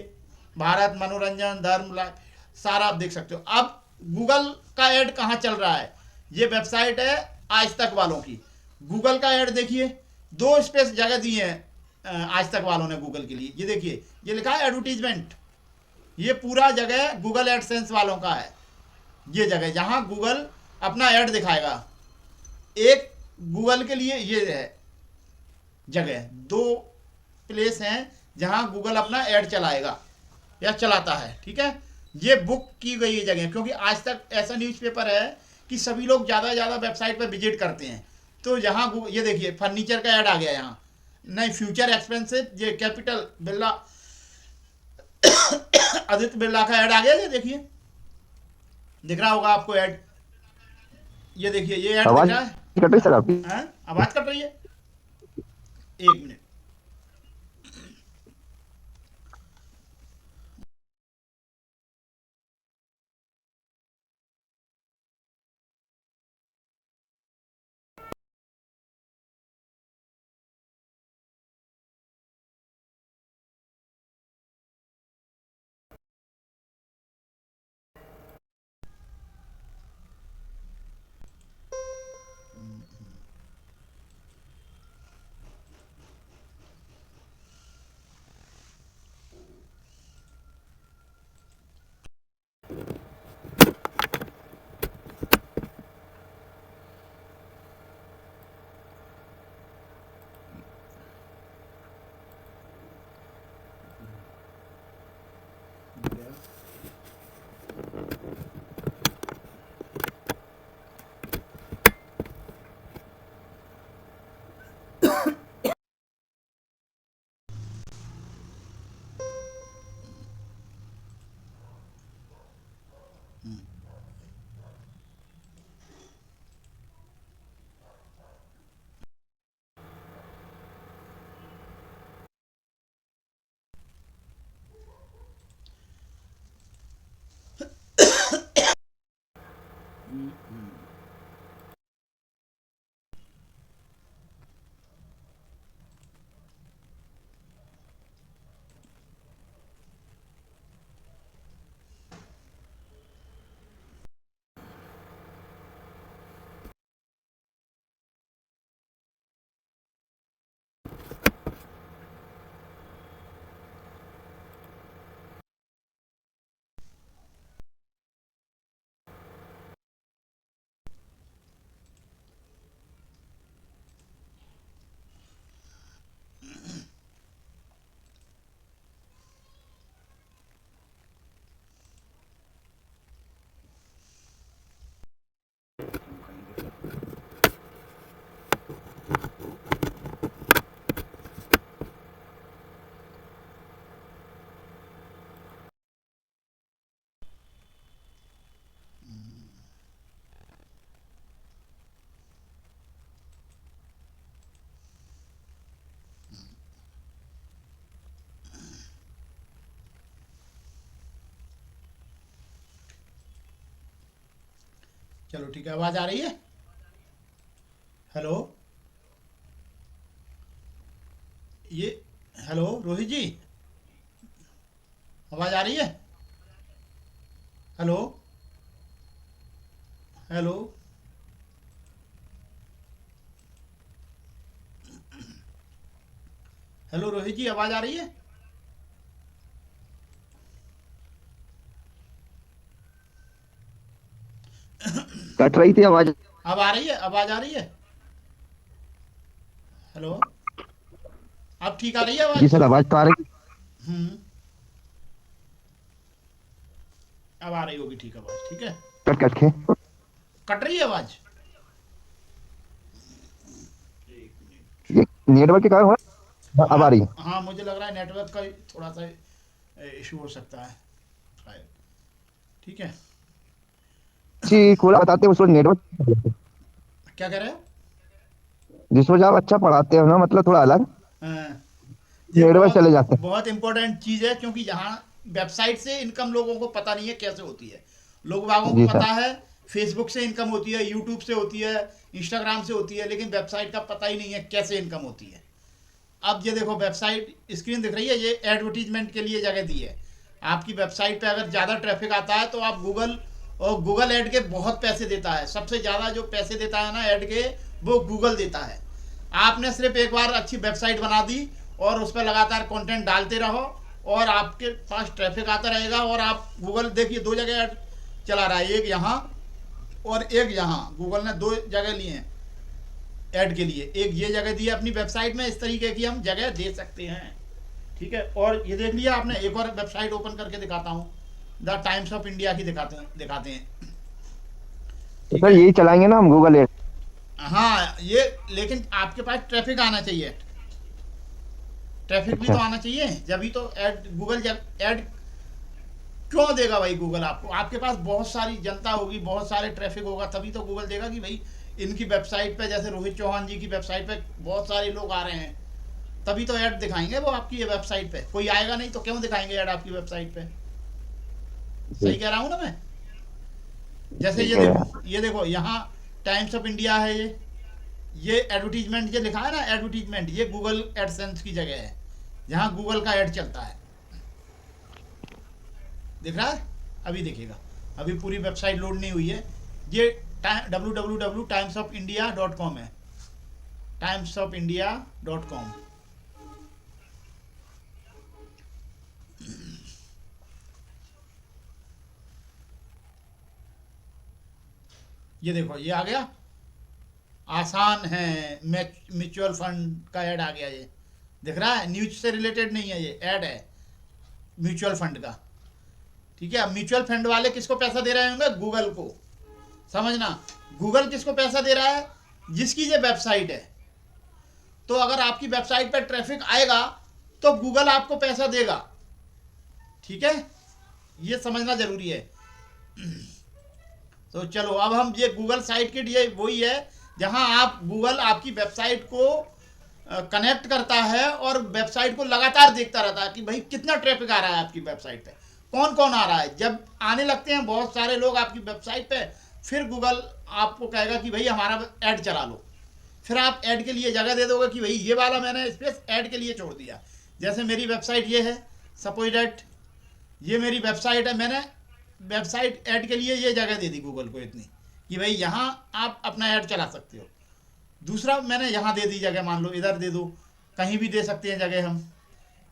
भारत, मनोरंजन, धर्म, सारा आप देख सकते हो। अब गूगल का ऐड कहाँ चल रहा है, ये वेबसाइट है आज तक वालों की। गूगल का ऐड देखिए, 2 स्पेस जगह दी है आज तक वालों ने गूगल के लिए। ये देखिए ये लिखा है एडवर्टीजमेंट, ये पूरा जगह गूगल एडसेंस वालों का है। ये जगह जहाँ गूगल अपना ऐड दिखाएगा। एक गूगल के लिए ये है जगह, दो प्लेस हैं जहां गूगल अपना ऐड चलाएगा या चलाता है, ठीक है। ये बुक की गई है जगह, क्योंकि आज तक ऐसा न्यूज़पेपर है कि सभी लोग ज़्यादा ज़्यादा वेबसाइट पर विजिट करते हैं। तो यहाँ ये देखिए फर्नीचर का ऐड आ गया यहाँ, नहीं फ्यूचर एक्सपेंसिव, ये कैपिटल बिरला आदित्य बिरला का ऐड आ गया, ये देखिए दिख रहा होगा आपको ऐड, ये देखिए ये ऐड दिख आवाज रहा है। कट रही सर आपकी? हैं? आवाज़ कट रही है, एक मिनट। चलो ठीक है, आवाज़ आ रही है? हेलो, ये हेलो रोहित जी, आवाज़ आ रही है? हेलो हेलो, हेलो रोहित जी, आवाज़ आ रही है? कट रही थी आवाज। अब आ रही है, आवाज़ आ रही है? हेलो, अब ठीक आ रही है जी आवाज़? सर, आवाज तो आ रही। हम्म, अब आ रही होगी ठीक आवाज़, ठीक है। कट कट के। कट रही है आवाज़? ये नेटवर्क के कारण हो रहा है? अब आ हाँ रही है। हाँ, मुझे लग रहा है नेटवर्क का थोड़ा सा इशू हो सकता है शायद, ठीक है। जी खोला बताते हैं उस वक्त नेटवर्क। क्या कह रहे हो? जिस वजह आप अच्छा पढ़ाते हो ना, मतलब थोड़ा अलग हाँ, ये नेटवर्क बहुत चले जाते हैं। बहुत इम्पोर्टेंट चीज़ है, क्योंकि यहाँ वेबसाइट से इनकम लोगों को पता नहीं है कैसे होती है। लोग बागों को जी सर। पता है फेसबुक से इनकम होती है, यूट्यूब से होती है, इंस्टाग्राम से होती है, लेकिन वेबसाइट का पता ही नहीं है कैसे इनकम होती है। अब ये देखो वेबसाइट स्क्रीन दिख रही है, ये एडवर्टीजमेंट के लिए जगह दी है। आपकी वेबसाइट पे अगर ज़्यादा ट्रैफिक आता है तो आप गूगल, और गूगल ऐड के बहुत पैसे देता है, सबसे ज़्यादा जो पैसे देता है ना ऐड के, वो गूगल देता है। आपने सिर्फ एक बार अच्छी वेबसाइट बना दी और उस पर लगातार कंटेंट डालते रहो और आपके पास ट्रैफिक आता रहेगा, और आप गूगल देखिए दो जगह ऐड चला रहा है, एक यहाँ और एक यहाँ गूगल ने 2 जगह लिए हैं ऐड के लिए। एक ये जगह दी है अपनी वेबसाइट में, इस तरीके की हम जगह दे सकते हैं, ठीक है। और ये देख लिया आपने, एक और वेबसाइट ओपन करके दिखाता हूँ, द टाइम्स ऑफ इंडिया की दिखाते हैं, तो ठीक सर है। यही चलाएंगे ना हम गूगल एड? हाँ ये, लेकिन आपके पास ट्रैफिक आना चाहिए, ट्रैफिक भी अच्छा। तो आना चाहिए, जब भी तो ऐड गूगल ऐड क्यों देगा भाई गूगल आपको? आपके पास बहुत सारी जनता होगी, बहुत सारे ट्रैफिक होगा, तभी तो गूगल देगा कि भाई इनकी वेबसाइट पे, जैसे रोहित चौहान जी की वेबसाइट पे बहुत सारे लोग आ रहे हैं, तभी तो ऐड दिखाएंगे वो आपकी ये वेबसाइट पे। कोई आएगा नहीं तो क्यों दिखाएंगे ऐड आपकी वेबसाइट पे? जी, सही कह रहा हूँ ना मैं? जैसे सही कह रहे हैं। ये देखो यहाँ टाइम्स ऑफ इंडिया है, ये एडवर्टीजमेंट ये लिखा है ना, एडवर्टीजमेंट, ये गूगल एडसेंस की जगह है, जहाँ गूगल का ऐड चलता है, दिख रहा है? अभी दिखेगा, अभी पूरी वेबसाइट लोड नहीं हुई है। ये www.timesofindia.com है, timesofindia.com। ये देखो ये आ गया, आसान है, म्यूचुअल फंड का ऐड आ गया, ये दिख रहा है? न्यूज से रिलेटेड नहीं है, ये ऐड है म्यूचुअल फंड का, ठीक है। अब म्यूचुअल फंड वाले किसको पैसा दे रहे होंगे? गूगल को, समझना। गूगल किसको पैसा दे रहा है? जिसकी ये वेबसाइट है। तो अगर आपकी वेबसाइट पर ट्रैफिक आएगा तो गूगल आपको पैसा देगा, ठीक है, ये समझना जरूरी है। तो चलो अब हम ये गूगल साइट किट, ये वही है जहां आप गूगल आपकी वेबसाइट को कनेक्ट करता है और वेबसाइट को लगातार देखता रहता है कि भाई कितना ट्रैफिक आ रहा है आपकी वेबसाइट पे, कौन कौन आ रहा है। जब आने लगते हैं बहुत सारे लोग आपकी वेबसाइट पे, फिर गूगल आपको कहेगा कि भाई हमारा ऐड चला लो, फिर आप ऐड के लिए जगह दे दोगे कि भाई ये वाला मैंने स्पेस ऐड के लिए छोड़ दिया। जैसे मेरी वेबसाइट ये है, सपोज डैट ये मेरी वेबसाइट है, मैंने वेबसाइट ऐड के लिए ये जगह दे दी गूगल को इतनी कि भाई यहाँ आप अपना ऐड चला सकते हो। दूसरा मैंने यहाँ दे दी जगह, मान लो इधर दे दो, कहीं भी दे सकते हैं जगह, हम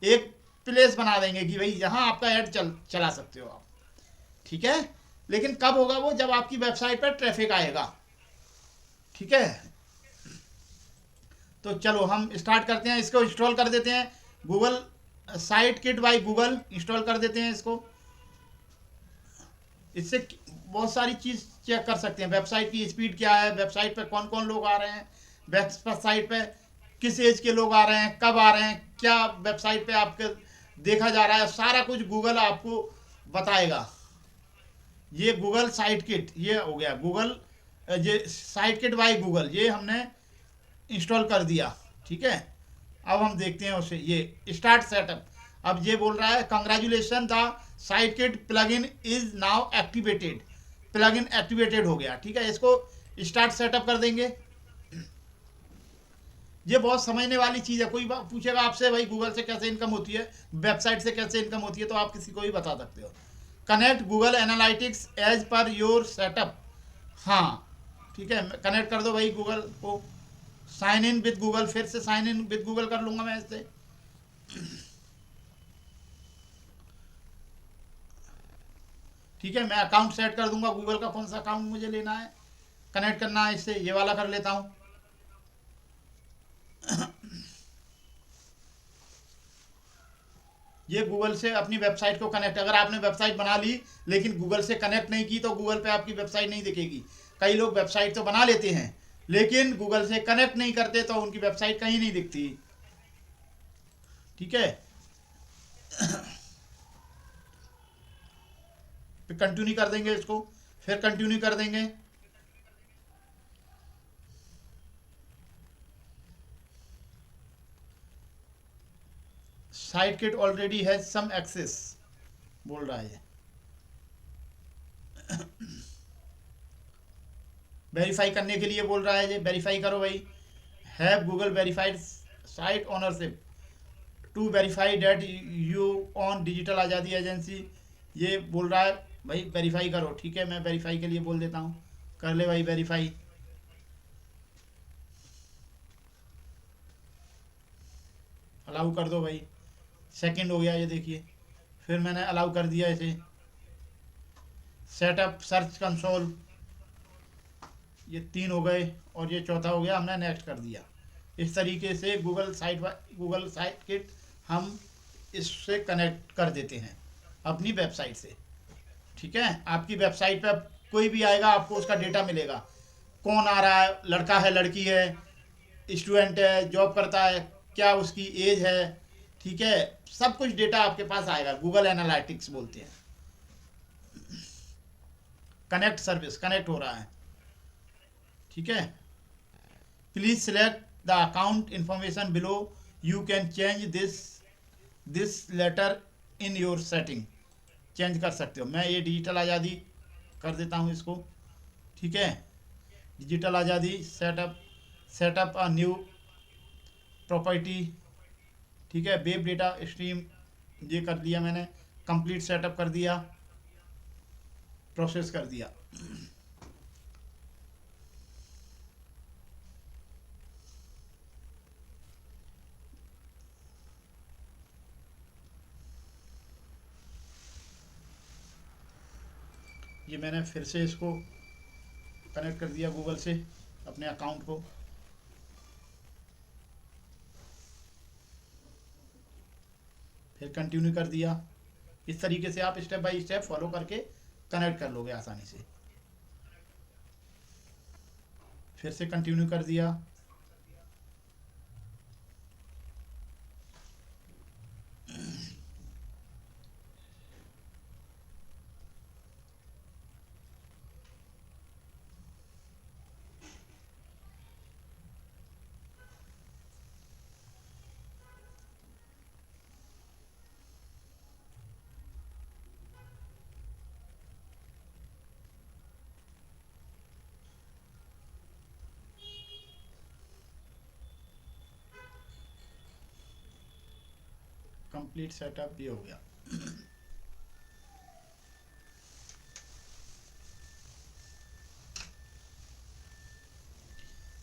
एक प्लेस बना देंगे कि भाई यहाँ आपका ऐड चला सकते हो आप, ठीक है। लेकिन कब होगा वो? जब आपकी वेबसाइट पर ट्रैफिक आएगा, ठीक है। तो चलो हम स्टार्ट करते हैं, इसको इंस्टॉल कर देते हैं, Google site kit by Google install कर देते हैं इसको। इससे बहुत सारी चीज़ चेक कर सकते हैं, वेबसाइट की स्पीड क्या है, वेबसाइट पे कौन कौन लोग आ रहे हैं, वेबसाइट पे किस एज के लोग आ रहे हैं, कब आ रहे हैं, क्या वेबसाइट पे आपके देखा जा रहा है, सारा कुछ गूगल आपको बताएगा। ये गूगल साइट किट ये हो गया, गूगल ये साइट किट बाय गूगल, ये हमने इंस्टॉल कर दिया, ठीक है। अब हम देखते हैं उसे, ये स्टार्ट सेटअप। अब ये बोल रहा है congratulation the site kit plugin is now activated, plugin activated हो गया, ठीक है। इसको स्टार्ट सेटअप कर देंगे। ये बहुत समझने वाली चीज़ है। कोई पूछेगा आपसे भाई गूगल से कैसे इनकम होती है, वेबसाइट से कैसे इनकम होती है, तो आप किसी को भी बता सकते हो। Connect Google Analytics as per your setup, हाँ ठीक है, कनेक्ट कर दो भाई गूगल को। साइन इन विद गूगल, फिर से साइन इन विद गूगल कर लूँगा मैं इससे। ठीक है, मैं अकाउंट सेट कर दूंगा गूगल का, कौन सा अकाउंट मुझे लेना है, कनेक्ट करना है इससे, ये वाला कर लेता हूँ। ये गूगल से अपनी वेबसाइट को कनेक्ट, अगर आपने वेबसाइट बना ली लेकिन गूगल से कनेक्ट नहीं की तो गूगल पे आपकी वेबसाइट नहीं दिखेगी। कई लोग वेबसाइट तो बना लेते हैं लेकिन गूगल से कनेक्ट नहीं करते तो उनकी वेबसाइट कहीं नहीं दिखती, ठीक है। फिर कंटिन्यू कर देंगे इसको, फिर कंटिन्यू कर देंगे। Site kit already has some access बोल रहा है। वेरीफाई करने के लिए बोल रहा है, ये वेरीफाई करो भाई। Have Google verified site ownership to verify that you on digital Azadi agency, ये बोल रहा है भाई वेरीफाई करो, ठीक है। मैं वेरीफाई के लिए बोल देता हूँ, कर ले भाई वेरीफाई। अलाउ कर दो भाई, सेकंड हो गया ये देखिए, फिर मैंने अलाउ कर दिया इसे। सेटअप सर्च कंसोल, ये 3 हो गए और ये चौथा हो गया, हमने नेक्स्ट कर दिया। इस तरीके से गूगल साइट किट हम इससे कनेक्ट कर देते हैं अपनी वेबसाइट से। ठीक है, आपकी वेबसाइट पे कोई भी आएगा आपको उसका डेटा मिलेगा, कौन आ रहा है, लड़का है, लड़की है, स्टूडेंट है, जॉब करता है, क्या उसकी एज है। ठीक है, सब कुछ डेटा आपके पास आएगा, गूगल एनालिटिक्स बोलते हैं। कनेक्ट सर्विस कनेक्ट हो रहा है। ठीक है, please select the account information below, you can change this letter in your setting. Change कर सकते हो। मैं ये डिजिटल आज़ादी कर देता हूँ इसको। ठीक है, डिजिटल आज़ादी सेटअप अ न्यू प्रॉपर्टी। ठीक है, वेब डेटा स्ट्रीम ये कर दिया मैंने, कंप्लीट सेटअप कर दिया, प्रोसेस कर दिया। ये मैंने फिर से इसको कनेक्ट कर दिया गूगल से अपने अकाउंट को। फिर कंटिन्यू कर दिया। इस तरीके से आप स्टेप बाय स्टेप फॉलो करके कनेक्ट कर लोगे आसानी से। फिर से कंटिन्यू कर दिया। कंप्लीट सेटअप ये हो गया।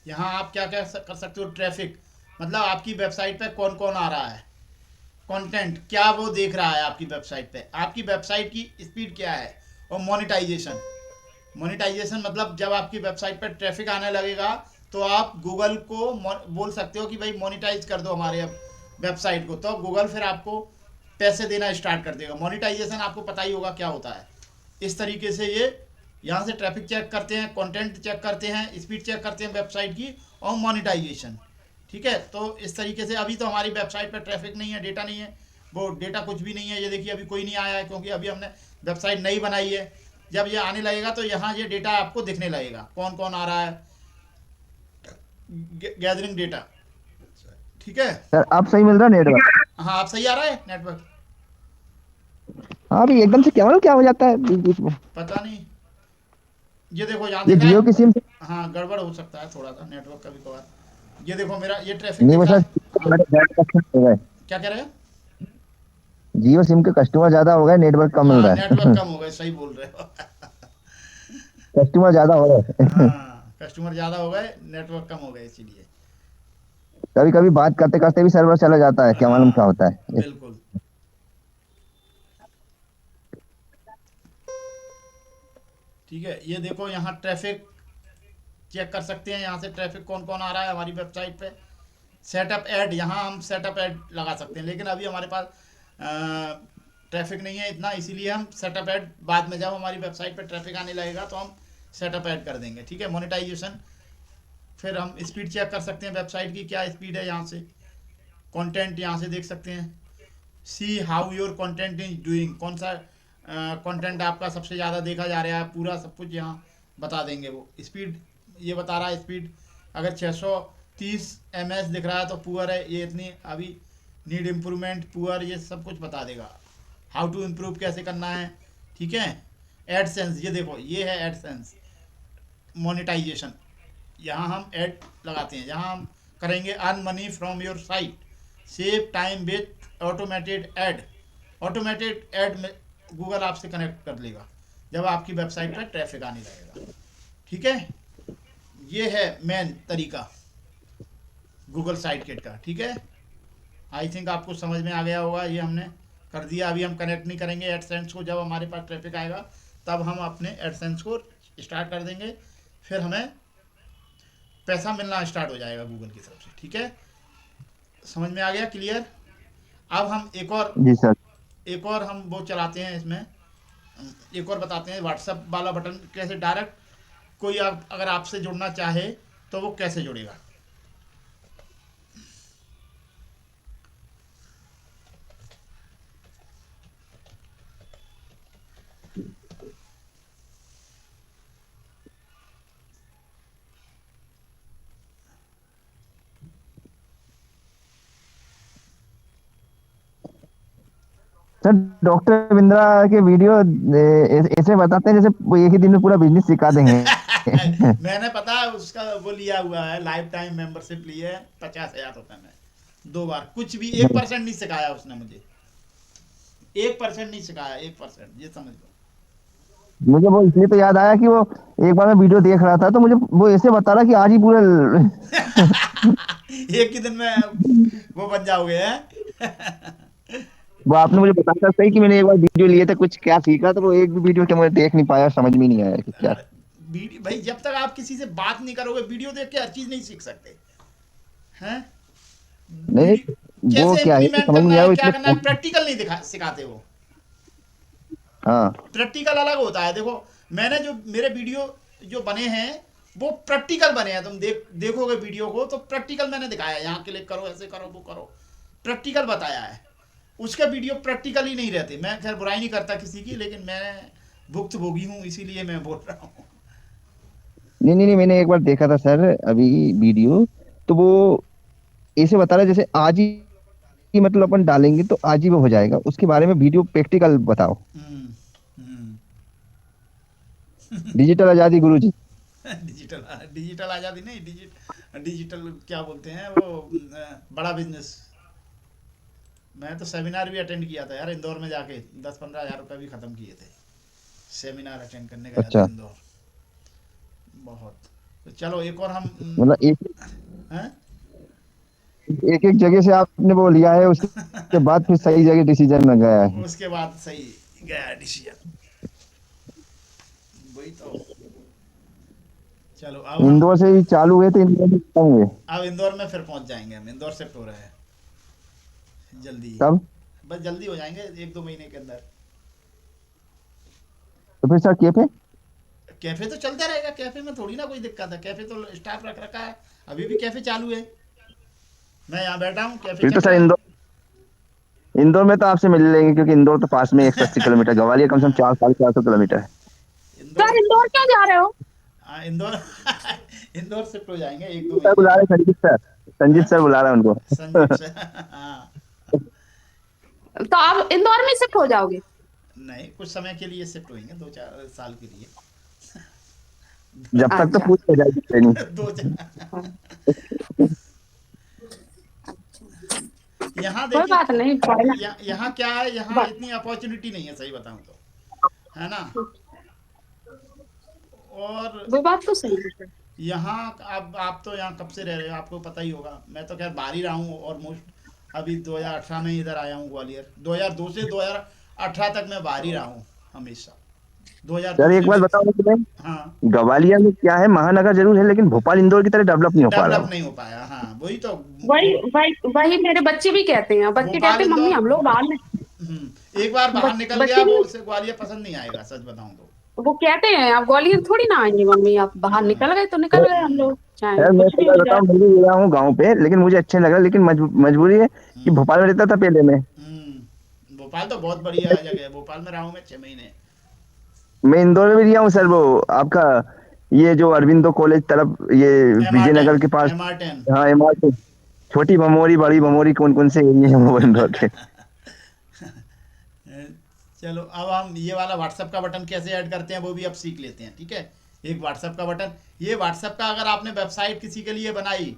यहाँ आप क्या क्या कर सकते हो, ट्रैफिक मतलब आपकी वेबसाइट पे कौन कौन आ रहा है, कंटेंट क्या वो देख रहा है आपकी वेबसाइट पे, आपकी वेबसाइट की स्पीड क्या है, और मोनेटाइजेशन। मोनेटाइजेशन मतलब जब आपकी वेबसाइट पर ट्रैफिक आने लगेगा तो आप गूगल को बोल सकते हो कि भाई मोनेटाइज कर दो हमारे वेबसाइट को, तो गूगल फिर आपको पैसे देना स्टार्ट कर देगा। मोनेटाइजेशन आपको पता ही होगा क्या होता है। इस तरीके से ये यहाँ से ट्रैफिक चेक करते हैं, कंटेंट चेक करते हैं, स्पीड चेक करते हैं वेबसाइट की, और मोनेटाइजेशन। ठीक है, तो इस तरीके से अभी तो हमारी वेबसाइट पर ट्रैफिक नहीं है, डेटा नहीं है, वो डेटा कुछ भी नहीं है। ये देखिए अभी कोई नहीं आया है क्योंकि अभी हमने वेबसाइट नई बनाई है। जब ये आने लगेगा तो यहाँ ये डेटा आपको दिखने लगेगा, कौन कौन आ रहा है, गैदरिंग डेटा। ठीक है सर अब सही मिल रहा है नेटवर्क? हाँ, आप सही आ रहा है नेटवर्क? हाँ अभी एकदम से क्या मालूम क्या हो जाता है बीच बीच में। पता नहीं, ये देखो यहाँ ये देखा जियो की है। सिम से हाँ, गड़बड़ हो सकता है थोड़ा सा नेटवर्क कभी कभार। ये देखो मेरा ये ट्रैफिक नहीं, दिख वो रहा सर है। हाँ, हो गए, क्या कह रहे हैं? जियो सिम के कस्टमर ज्यादा हो गए, नेटवर्क कम मिल हाँ, रहा नेटवर्क है। कम हो गए, सही बोल रहे हो। कस्टमर ज्यादा हो गए। हाँ, कस्टमर ज़्यादा हो गए, नेटवर्क कम हो गए इसीलिए। कभी कभी बात करते करते भी सर्वर चला जाता है, क्या मालूम क्या हाँ, होता है। बिल्कुल। ठीक है, ये देखो यहाँ ट्रैफिक चेक कर सकते हैं, यहाँ से ट्रैफिक कौन कौन आ रहा है हमारी वेबसाइट पे। सेटअप ऐड, यहाँ हम सेटअप ऐड लगा सकते हैं, लेकिन अभी हमारे पास ट्रैफिक नहीं है इतना, इसीलिए हम सेटअप ऐड बाद में जब हमारी वेबसाइट पे ट्रैफिक आने लगेगा तो हम सेटअप ऐड कर देंगे। ठीक है, मोनेटाइजेशन। फिर हम स्पीड चेक कर सकते हैं वेबसाइट की क्या स्पीड है, यहाँ से कंटेंट यहाँ से देख सकते हैं। See how your content is doing, कौन सा कंटेंट आपका सबसे ज़्यादा देखा जा रहा है, पूरा सब कुछ यहाँ बता देंगे। वो स्पीड ये बता रहा है, स्पीड अगर 630 ms दिख रहा है तो पुअर है, ये इतनी अभी नीड इम्प्रूवमेंट, पुअर, ये सब कुछ बता देगा। हाउ टू इम्प्रूव कैसे करना है। ठीक है, एडसेंस, ये देखो ये है एडसेंस मोनेटाइजेशन। यहाँ हम ऐड लगाते हैं, यहाँ हम करेंगे earn money from your site, save time with automated add. Automated add में गूगल आपसे कनेक्ट कर लेगा जब आपकी वेबसाइट पर ट्रैफिक आने लगेगा। ठीक है, ये है मेन तरीका गूगल साइट किट का। ठीक है, आई थिंक आपको समझ में आ गया होगा। ये हमने कर दिया। अभी हम कनेक्ट नहीं करेंगे एडसेंस को, जब हमारे पास ट्रैफिक आएगा तब हम अपने एडसेंस को स्टार्ट कर देंगे, फिर हमें पैसा मिलना स्टार्ट हो जाएगा गूगल की तरफ से। ठीक है, समझ में आ गया, क्लियर। अब हम जी सर। एक और हम वो चलाते हैं इसमें, एक और बताते हैं व्हाट्सएप वाला बटन कैसे डायरेक्ट कोई अगर आपसे जुड़ना चाहे तो वो कैसे जुड़ेगा। सर डॉक्टर बिंद्रा के वीडियो ऐसे बताते हैं जैसे वो एक ही दिन में पूरा बिजनेस सिखा देंगे। मैंने पता है उसका वो लिया हुआ है, लाइफ टाइम मेंबरशिप ली है, 50,000 रुपये में 2 बार, कुछ भी 1% नहीं सिखाया उसने मुझे, 1% नहीं सिखाया, 1%, ये समझ लो। मुझे वो इसलिए तो याद आया कि वो एक बार मैं वीडियो देख रहा था तो मुझे वो ऐसे बता रहा कि आज ही पूरा एक ही दिन में वो बन जाओगे हैं। वो आपने मुझे बताया था सही कि मैंने एक बार वीडियो लिए थे कुछ क्या सीखा तो वो एक भी वीडियो क्या मैं देख नहीं पाया समझ में नहीं आया कि क्या। अरे, वीडियो भाई जब तक आप किसी से बात नहीं करोगे वीडियो देख के हर चीज नहीं सीख सकते हैं। नहीं वीडियो नहीं, वो कैसे क्या है इम्प्लीमेंट समझ करना नहीं आया है, वो क्या इसलिए करना है, प्रैक्टिकल नहीं सिखाते वो। हाँ। प्रैक्टिकल अलग होता है, देखो मैंने जो मेरे वीडियो जो बने हैं वो प्रैक्टिकल बने हैं, तुम देखोगे वीडियो को तो प्रैक्टिकल मैंने दिखाया है, यहाँ क्लिक करो, ऐसे करो, वो करो, प्रैक्टिकल बताया है। उसके वीडियो प्रैक्टिकल ही नहीं रहते। मैं खैर बुराई नहीं करता किसी की, लेकिन मैं भुक्तभोगी हूँ इसीलिए मैं बोल रहा हूँ। नहीं नहीं नहीं, मैंने एक बार देखा था सर अभी वीडियो तो वो ऐसे बता रहा है जैसे आज ही मतलब अपन डालेंगे तो आज ही वो हो जाएगा उसके बारे में वीडियो प्रैक्टिकल बताओ। हम्म, हम्म। डिजिटल आजादी गुरु जी। डिजिटल डिजिटल आज़ादी नहीं, डिजिटल क्या बोलते हैं वो, बड़ा बिजनेस। मैं तो सेमिनार भी अटेंड किया था यार इंदौर में जाके, 10-15 हज़ार रुपये भी ख़त्म किए थे, सेमिनार अटेंड करने गया था अच्छा इंदौर। बहुत। तो चलो एक और हम मतलब हैं। एक एक जगह से आपने वो लिया है उसके बाद फिर सही जगह डिसीजन में गया है। उसके बाद सही गया डिसीजन, वही तो। चलो इंदौर से ही चालू हुए थे इंदौर से खत्म हुए। अब इंदौर में फिर पहुंच जाएंगे, हम इंदौर शिफ्ट हो रहे हैं जल्दी ही। तब बस जल्दी हो जाएंगे 1-2 महीने के अंदर। तो फिर सर कैफे। कैफे तो चलता रहेगा, कैफे में थोड़ी ना कोई दिक्कत है, कैफे तो स्टाफ रख रखा है, अभी भी कैफे चालू है, मैं यहाँ बैठा हूँ, कैफे फिर तो चल सर रहा है। इंदौर में तो आपसे मिल लेंगे क्योंकि इंदौर तो पास में 180 किलोमीटर ग्वालियर कम से कम हाँ, 400-450 किलोमीटर है। इंदौर। सर इंदौर क्यों जा रहे हो? हाँ इंदौर। इंदौर शिफ्ट हो जाएंगे एक दो सर महीने बुला में। रहे संजीत सर। संजीत हाँ, सर बुला रहे हैं संजीव उनको। से। हाँ। तो आप इंदौर में शिफ्ट हो जाओगे? नहीं, कुछ समय के लिए शिफ्ट होंगे, 2-4 साल के लिए। जब तक तो अच्छा। पूरी हो जाएगी ट्रेनिंग। दो चार यहाँ कोई देखिए, बात नहीं, पढ़ना। यहाँ क्या है, यहाँ ब- इतनी अपॉर्चुनिटी नहीं है सही बताऊँ तो, है ना। और वो बात तो सही है सर। यहाँ अब आप तो यहाँ कब से रह रहे हो, आपको पता ही होगा, मैं तो खैर बाहर ही रहा हूँ ऑलमोस्ट। अभी 2018 में इधर आया हूँ ग्वालियर, 2002 से 2018 तक मैं बाहर ही रहा हूँ हमेशा, सर 2002 एक से बात भी। बताओ मुझे हाँ, ग्वालियर में क्या है महानगर जरूर है लेकिन भोपाल इंदौर की तरह डेवलप नहीं हो पा रहा डेवलप हो। नहीं हो पाया, हाँ वही तो। वही वही वही मेरे बच्चे भी कहते हैं, बच्चे कहते भोपाल हैं मम्मी इंदौर, हम लोग बाहर में। एक बार बाहर निकल गया बच्चे भी वो, उसे ग्वालियर पसंद नहीं आएगा सच बताऊं तो। वो कहते हैं आप ग्वालियर थोड़ी ना आएंगे मम्मी, आप बाहर हाँ, निकल गए तो निकल गए, हम लोग चाहे यार मैं कुछ तो भी यार हो जाए। बताऊं मैं भी गया हूँ गाँव पे लेकिन मुझे अच्छे नहीं लगा लेकिन मजबूरी है कि हम्म, भोपाल में रहता था पहले में। भोपाल तो बहुत बढ़िया जगह है, भोपाल में रहा हूँ मैं 6 महीने। मैं इंदौर में भी दिया हूँ सर वो आपका ये जो अरविंदो कॉलेज तरफ ये एम आर टेन, विजयनगर के पास। M R ten. हाँ एमआर छोटी भमोरी बड़ी भमोरी कौन कौन से एरिया है वो इंदौर के। चलो अब हम ये वाला व्हाट्सएप का बटन कैसे ऐड करते हैं वो भी अब सीख लेते हैं, ठीक है। एक व्हाट्सएप का बटन, ये व्हाट्सएप का अगर आपने वेबसाइट किसी के लिए बनाई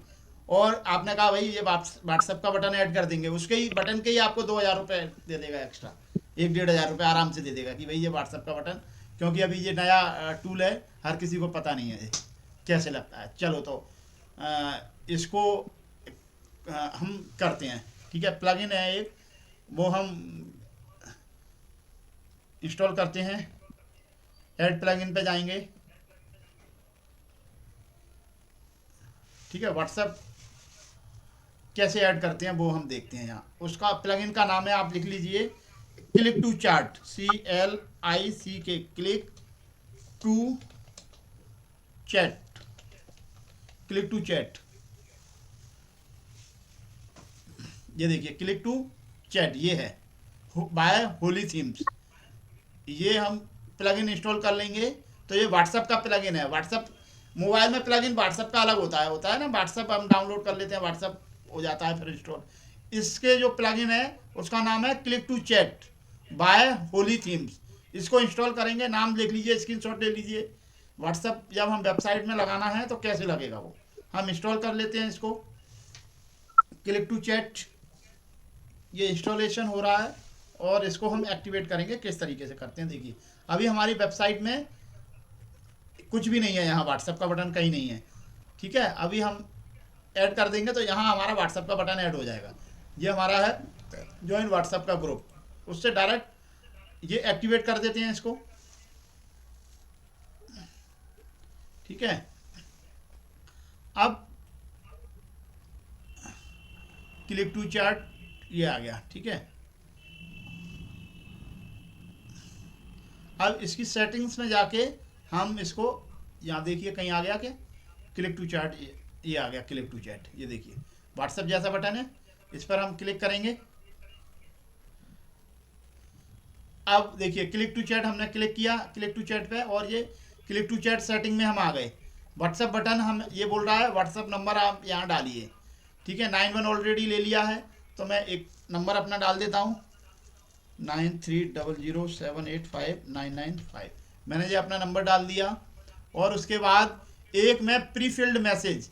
और आपने कहा भाई ये व्हाट्सएप का बटन ऐड कर देंगे, उसके ही बटन के ही आपको 2,000 रुपये दे देगा एक्स्ट्रा, 1-1.5 हज़ार रुपये आराम से दे देगा कि भाई ये व्हाट्सएप का बटन, क्योंकि अभी ये नया टूल है, हर किसी को पता नहीं है ये कैसे लगता है। चलो तो इसको हम करते हैं, ठीक है। प्लगइन है एक, वो हम इंस्टॉल करते हैं, ऐड प्लगइन पे जाएंगे, ठीक है, व्हाट्सएप कैसे ऐड करते हैं वो हम देखते हैं यहाँ। उसका प्लगइन का नाम है, आप लिख लीजिए click to chat, CLICK, click to chat, click to chat. ये देखिए क्लिक टू चैट, ये है बाय होली थीम्स। ये हम प्लगइन इंस्टॉल कर लेंगे तो ये व्हाट्सएप का प्लगइन है। व्हाट्सएप मोबाइल में प्लगइन व्हाट्सएप का अलग होता है ना, व्हाट्सएप हम डाउनलोड कर लेते हैं, व्हाट्सएप हो जाता है फिर इंस्टॉल। इसके जो प्लगइन है उसका नाम है click to chat by Holi themes. इसको इंस्टॉल करेंगे, नाम लिख लीजिए, स्क्रीनशॉट ले लीजिए। व्हाट्सएप जब हम वेबसाइट में लगाना है तो कैसे लगेगा वो हम इंस्टॉल कर लेते हैं इसको। क्लिक टू चैट, ये इंस्टॉलेशन हो रहा है और इसको हम एक्टिवेट करेंगे। किस तरीके से करते हैं देखिए, अभी हमारी वेबसाइट में कुछ भी नहीं है, यहाँ व्हाट्सएप का बटन कहीं नहीं है। ठीक है, अभी हम ऐड कर देंगे तो यहाँ हमारा व्हाट्सएप का बटन ऐड हो जाएगा। ये हमारा है ज्वाइन व्हाट्सएप का ग्रुप, उससे डायरेक्ट ये एक्टिवेट कर देते हैं इसको। ठीक है, अब क्लिक टू चैट ये आ गया। ठीक है, अब इसकी सेटिंग्स में जाके हम इसको, यहाँ देखिए कहीं आ गया क्या, क्लिक टू चैट, ये आ गया क्लिक टू चैट। ये देखिए व्हाट्सएप जैसा बटन है, इस पर हम क्लिक करेंगे। अब देखिए क्लिक टू चैट हमने क्लिक किया क्लिक टू चैट पे, और ये क्लिक टू चैट सेटिंग में हम आ गए। व्हाट्सएप बटन हम ये बोल रहा है व्हाट्सएप नंबर आप यहाँ डालिए। ठीक है, 91 ऑलरेडी ले लिया है तो मैं एक नंबर अपना डाल देता हूँ, 9300785995। मैंने ये अपना नंबर डाल दिया और उसके बाद एक मैं प्री फिल्ड मैसेज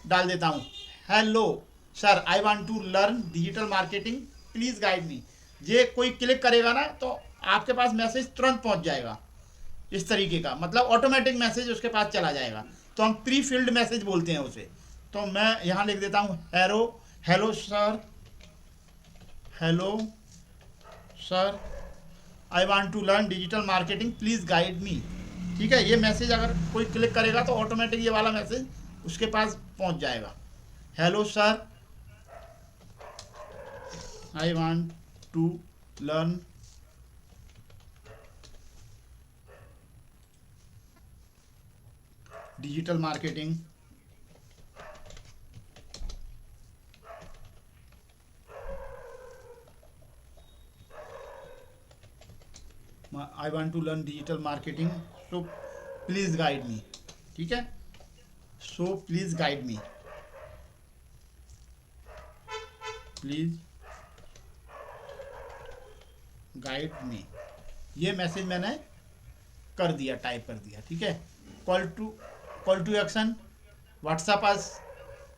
डाल देता हूँ, hello sir I want to learn digital marketing please guide me. ये कोई क्लिक करेगा ना तो आपके पास मैसेज तुरंत पहुँच जाएगा, इस तरीके का, मतलब ऑटोमेटिक मैसेज उसके पास चला जाएगा। तो हम प्री फिल्ड मैसेज बोलते हैं उसे। तो मैं यहाँ लिख देता हूँ hello sir, hello sir I want to learn digital marketing please guide me. ठीक है, ये मैसेज अगर कोई क्लिक करेगा तो ऑटोमेटिक ये वाला मैसेज उसके पास पहुंच जाएगा, hello sir I want to learn digital marketing I want to learn digital marketing, so please guide me। ठीक है, so please guide me, please guide me। ये मैसेज मैंने कर दिया, टाइप कर दिया। ठीक है, call to action WhatsApp us,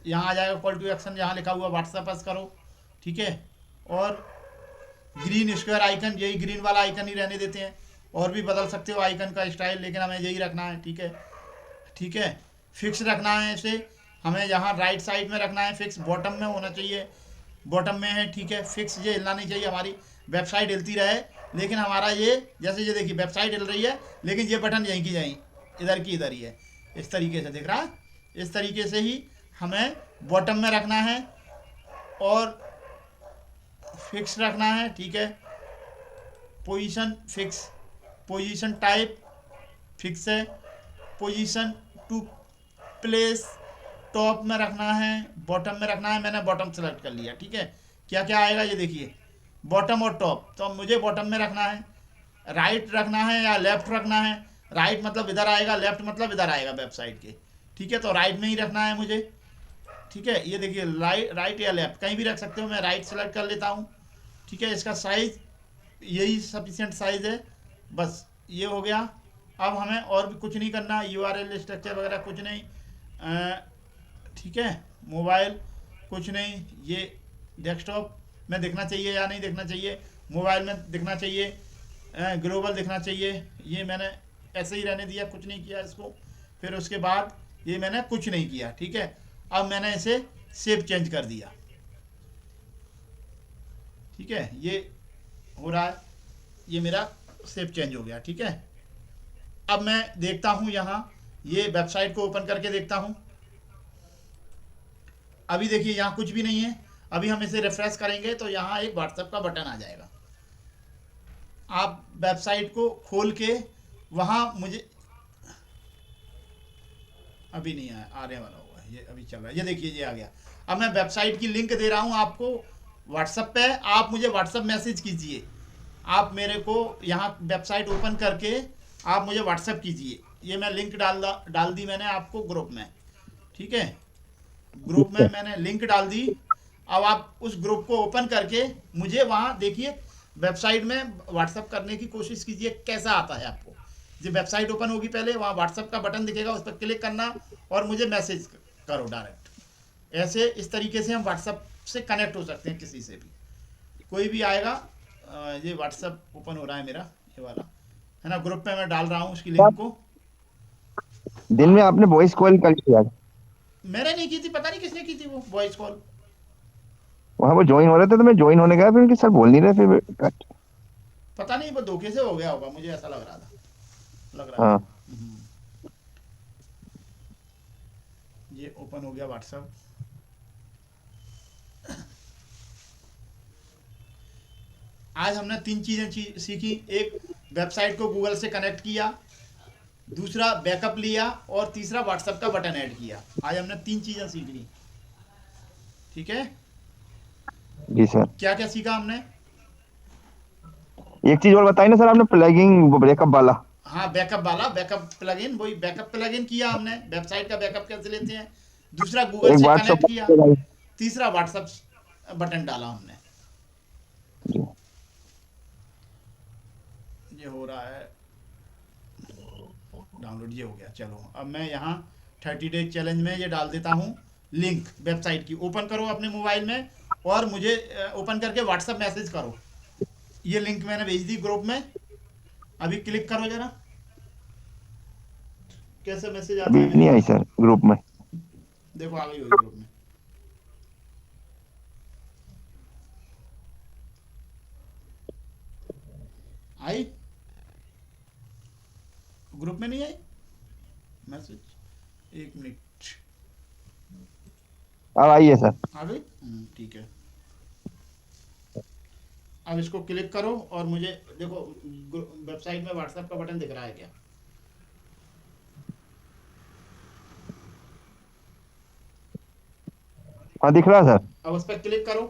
यहाँ आ जाएगा कॉल टू एक्शन, यहाँ लिखा हुआ व्हाट्सएप अस करो। ठीक है, और ग्रीन स्क्वायर आइकन, यही ग्रीन वाला आइकन ही रहने देते हैं, और भी बदल सकते हो आइकन का स्टाइल, लेकिन हमें यही रखना है। ठीक है, ठीक है, फिक्स रखना है इसे, हमें यहाँ राइट साइड में रखना है फिक्स, बॉटम में होना चाहिए, बॉटम में है। ठीक है, फिक्स ये हिलना नहीं चाहिए, हमारी वेबसाइट हिलती रहे लेकिन हमारा ये, जैसे ये देखिए वेबसाइट हिल रही है लेकिन ये बटन यहीं की यहीं, इधर की इधर ही है, इस तरीके से दिख रहा है। इस तरीके से ही हमें बॉटम में रखना है और फिक्स रखना है। ठीक है, position fix, position type fix है, पोजीशन टू प्लेस टॉप में रखना है, बॉटम में रखना है। मैंने बॉटम सेलेक्ट कर लिया। ठीक है, क्या क्या आएगा ये देखिए, बॉटम और टॉप, तो मुझे बॉटम में रखना है। राइट रखना है या लेफ्ट रखना है, राइट मतलब इधर आएगा, लेफ्ट मतलब इधर आएगा वेबसाइट के। ठीक है, तो राइट में ही रखना है मुझे। ठीक है, ये देखिए राइट या लेफ्ट कहीं भी रख सकते हो, मैं राइट सेलेक्ट कर लेता हूँ। ठीक है, इसका साइज़ यही सफिशिएंट साइज़ है, बस ये हो गया। अब हमें और भी कुछ नहीं करना, URL स्ट्रक्चर वगैरह कुछ नहीं। ठीक है, मोबाइल कुछ नहीं, ये डेस्कटॉप में दिखना चाहिए या नहीं दिखना चाहिए, मोबाइल में दिखना चाहिए, ग्लोबल दिखना चाहिए, ये मैंने ऐसे ही रहने दिया, कुछ नहीं किया इसको। फिर उसके बाद ये मैंने कुछ नहीं किया। ठीक है, अब मैंने इसे सेव चेंज कर दिया। ठीक है, ये हो रहा है, ये मेरा सेव चेंज हो गया। ठीक है, अब मैं देखता हूँ यहाँ, ये वेबसाइट को ओपन करके देखता हूँ। अभी देखिए यहाँ कुछ भी नहीं है। अभी हम इसे रिफ्रेश करेंगे तो यहाँ एक व्हाट्सएप का बटन आ जाएगा। आप वेबसाइट को खोल के वहाँ मुझे अभी नहीं आया, आने वाला होगा, ये अभी चल रहा है, ये देखिए ये आ गया। अब मैं वेबसाइट की लिंक दे रहा हूँ आपको व्हाट्सएप पे, आप मुझे व्हाट्सएप मैसेज कीजिए। आप मेरे को यहाँ वेबसाइट ओपन करके आप मुझे व्हाट्सएप कीजिए। ये मैं लिंक डाल दी मैंने आपको ग्रुप में, ठीक है। ग्रुप में मैंने लिंक डाल दी। अब आप उस ग्रुप को ओपन करके मुझे वहाँ देखिए वेबसाइट में व्हाट्सएप करने की कोशिश कीजिए, कैसा आता है आपको। जब वेबसाइट ओपन होगी पहले वहाँ व्हाट्सएप का बटन दिखेगा, उस पर क्लिक करना और मुझे मैसेज करो डायरेक्ट। ऐसे इस तरीके से हम व्हाट्सएप से कनेक्ट हो सकते हैं किसी से भी। कोई भी आएगा, ये व्हाट्सएप ओपन हो रहा है मेरा, ये वाला है ना, ग्रुप में मैं डाल रहा हूँ उसकी लिंक को। दिन में आपने वॉइस कॉल कर लिया, मैंने नहीं की थी, पता नहीं किसने की थी वो वॉइस कॉल। वहाँ वो ज्वाइन हो रहे थे तो मैं ज्वाइन होने गया, फिर उनके सर बोल नहीं रहे, फिर कट। पता नहीं वो धोखे से हो गया होगा, मुझे ऐसा लग रहा था। हाँ ये ओपन हो गया व्हाट्सएप। आज हमने 3 चीजें सीखी। एक, वेबसाइट को गूगल से कनेक्ट किया, दूसरा बैकअप लिया, और तीसरा व्हाट्सएप का बटन ऐड किया। आज हमने 3 चीजें सीख ली, ठीक है। जी सर। क्या क्या सीखा हमने? एक चीज और बताइए ना सर, आपने प्लगिंग ब्रेकअप वाला। हाँ, बैकअप वाला, बैकअप प्लगइन, वही बैकअप प्लगइन किया हमने। वेबसाइट का बैकअप कैसे लेते हैं। दूसरा गूगल एक से व्हाट्सएप कनेक्ट किया। तीसरा व्हाट्सएप बटन डाला हमने। ये हो रहा है डाउनलोड, ये हो गया। चलो अब मैं यहाँ 30 डेज चैलेंज में ये डाल देता हूँ लिंक वेबसाइट की। ओपन करो अपने मोबाइल में और मुझे ओपन करके व्हाट्सएप मैसेज करो। ये लिंक मैंने भेज दी ग्रुप में, अभी क्लिक करो जरा, कैसे मैसेज आता अभी है। नहीं आई सर ग्रुप में। देखो आ गई होगी ग्रुप में। आई? ग्रुप में नहीं आई मैसेज? 1 मिनट, अब आई है सर। आ गई। ठीक है। अब इसको क्लिक करो और मुझे देखो वेबसाइट में व्हाट्सएप का बटन दिख रहा है क्या? हाँ दिख रहा है सर। अब उस पर क्लिक करो।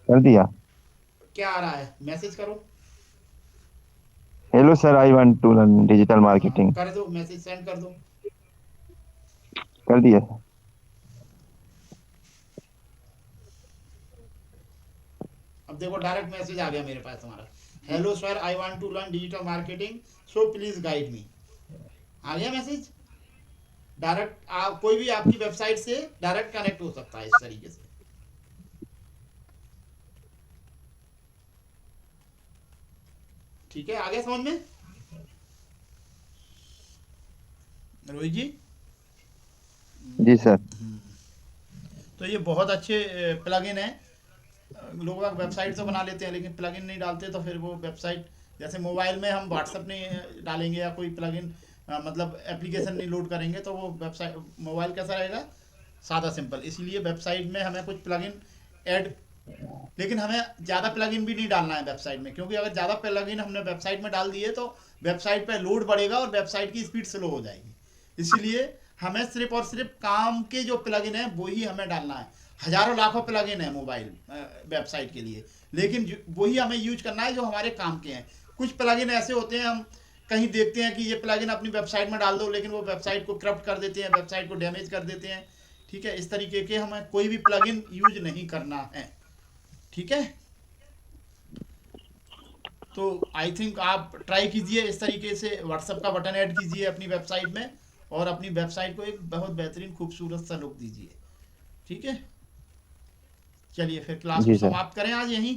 कर दिया। क्या आ रहा है? मैसेज करो। Hello sir, I want to learn digital marketing. कर दो, मैसेज सेंड कर दो। कर दिया। अब देखो डायरेक्ट मैसेज आ गया मेरे पास तुम्हारा। Hello sir, I want to learn digital marketing, so please guide me. आ गया मैसेज डायरेक्ट। कोई भी आपकी वेबसाइट से डायरेक्ट कनेक्ट हो सकता है इस तरीके से। ठीक है, आगे समझ में रोहित जी? जी सर। तो ये बहुत अच्छे प्लगइन है। लोग वेबसाइट तो बना लेते हैं लेकिन प्लगइन नहीं डालते, तो फिर वो वेबसाइट, जैसे मोबाइल में हम व्हाट्सएप नहीं डालेंगे या कोई प्लगइन मतलब एप्लीकेशन नहीं लोड करेंगे तो वो वेबसाइट, मोबाइल कैसा रहेगा, सादा सिंपल। इसीलिए वेबसाइट में हमें कुछ प्लगइन ऐड, लेकिन हमें ज़्यादा प्लगइन भी नहीं डालना है वेबसाइट में, क्योंकि अगर ज़्यादा प्लगइन हमने वेबसाइट में डाल दिए तो वेबसाइट पे लोड बढ़ेगा और वेबसाइट की स्पीड स्लो हो जाएगी। इसलिए हमें सिर्फ और सिर्फ काम के जो प्लगइन है वो ही हमें डालना है। हजारों लाखों प्लगइन है मोबाइल वेबसाइट के लिए, लेकिन वही हमें यूज करना है जो हमारे काम के हैं। कुछ प्लगइन ऐसे होते हैं, हम कहीं देखते हैं कि ये प्लगइन अपनी वेबसाइट में डाल दो, लेकिन वो वेबसाइट को करप्ट कर देते हैं, वेबसाइट को डैमेज कर देते हैं। ठीक है, इस तरीके के हमें कोई भी प्लगइन यूज नहीं करना है। ठीक है, तो आई थिंक आप ट्राई कीजिए इस तरीके से, व्हाट्सएप का बटन ऐड कीजिए अपनी वेबसाइट में और अपनी वेबसाइट को एक बहुत बेहतरीन खूबसूरत सा लुक दीजिए। ठीक है, चलिए फिर क्लास को जी सर। समाप्त करें आज यहीं।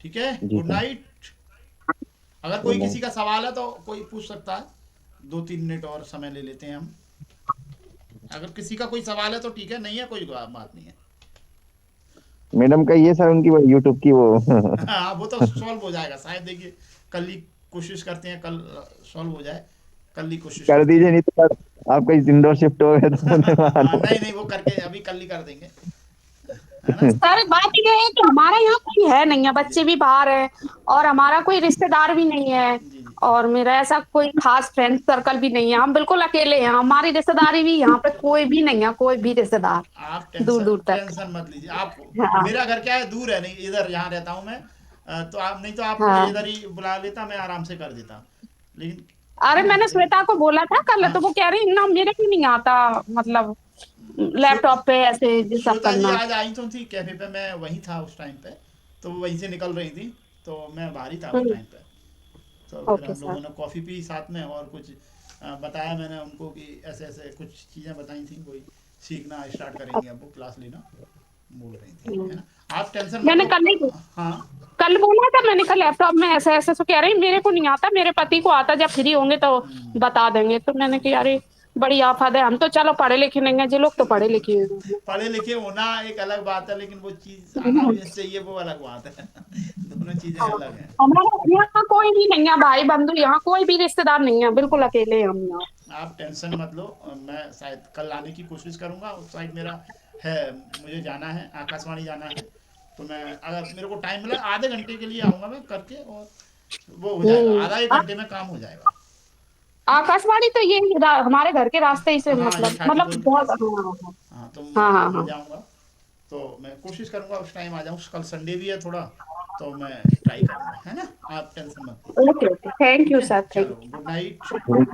ठीक है, जी गुड सर। नाइट। अगर कोई किसी का सवाल है तो कोई पूछ सकता है, 2-3 मिनट और समय ले लेते हैं हम। अगर किसी का कोई सवाल है तो ठीक है, नहीं है कोई बात नहीं है। मैडम का ये सर, उनकी वो यूट्यूब की वो हाँ, वो तो सॉल्व हो जाएगा शायद। देखिए कल ही कोशिश करते हैं, कल सॉल्व हो जाए। कल ही कोशिश कर करते दीजिए, हैं। नहीं तो आप कहीं इंदौर शिफ्ट हो गए तो हाँ, नहीं नहीं, वो करके अभी कल ही कर देंगे, है ना। सर बात ये है कि हमारा यहाँ कोई है नहीं है, जी बच्चे भी बाहर हैं और हमारा कोई रिश्तेदार भी नहीं है जी जी। और मेरा ऐसा कोई खास फ्रेंड सर्कल भी नहीं है, हम बिल्कुल अकेले हैं, हमारी रिश्तेदारी भी यहाँ पे कोई भी नहीं है, कोई भी रिश्तेदार आप दूर टेंशन दूर तक। टेंशन मत लीजिए आप। हाँ मेरा घर क्या है, दूर है, नहीं इधर यहाँ रहता हूँ मैं। तो आप, नहीं तो आप मुझे हाँ। इधर ही बुला लेता, मैं आराम से कर देता, लेकिन अरे है ना। मैंने श्वेता को बोला था कल, हाँ, तो वो कह रही ना मेरे को नहीं आता, मतलब श्वे- लैपटॉप पे ऐसे ये सब श्वेता जी करना। आज आई तो थी कैफे पे, मैं वहीं था उस टाइम पे, तो वो वहीं से निकल रही थी, तो मैं बाहर ही था उस हम्म। टाइम पे। तो फिर ओके हम सर। लोगों ने कॉफ़ी पी साथ में, और कुछ बताया मैंने उनको कि ऐसे ऐसे कुछ चीज़ें बताई थी, वही सीखना स्टार्ट करेंगे, अब वो क्लास लेना बोल रही थी, है ना। आप टेंशन मत मैंने लो कल ही हाँ। कल बोला था, मैंने कल लैपटॉप में ऐसे ऐसे तो कह रही मेरे को नहीं आता, मेरे पति को आता, जब फ्री होंगे तो बता देंगे। तो मैंने कहा अरे बड़ी आफत है, हम तो चलो पढ़े लिखे नहीं है, जो लोग तो पढ़े लिखे हैं। पढ़े लिखे होना एक अलग बात है, लेकिन वो चीज़ आना भी चाहिए, वो अलग बात है। दोनों चीज़ें हाँ, अलग हैं। हमारे यहाँ कोई भी नहीं है, भाई बंधु यहाँ कोई भी रिश्तेदार नहीं है, बिल्कुल अकेले हैं हम यहाँ। आप टेंशन मत लो, मैं शायद कल आने की कोशिश करूंगा, उस साइड मेरा है, मुझे जाना है, आकाशवाणी जाना है। तो मैं, अगर मेरे को टाइम मिला, आधे घंटे के लिए आऊँगा मैं करके, और वो हो जाएगा, आधा एक आ- घंटे में काम हो जाएगा। आकाशवाणी तो ये हमारे घर के रास्ते ही से, हाँ, ये मतलब 34 के बहुत। पास ही है। हाँ हाँ, तो हाँ हाँ मिल हाँ। जाऊंगा। तो मैं कोशिश करूंगा उस टाइम आ जाऊँ, कल संडे भी है थोड़ा, तो मैं ट्राई करूंगा, है ना। आप टेंशन मत लीजिए। ओके ओके, थैंक ठीक यू है, सर, थैंक चलो, गुड नाइट। यू।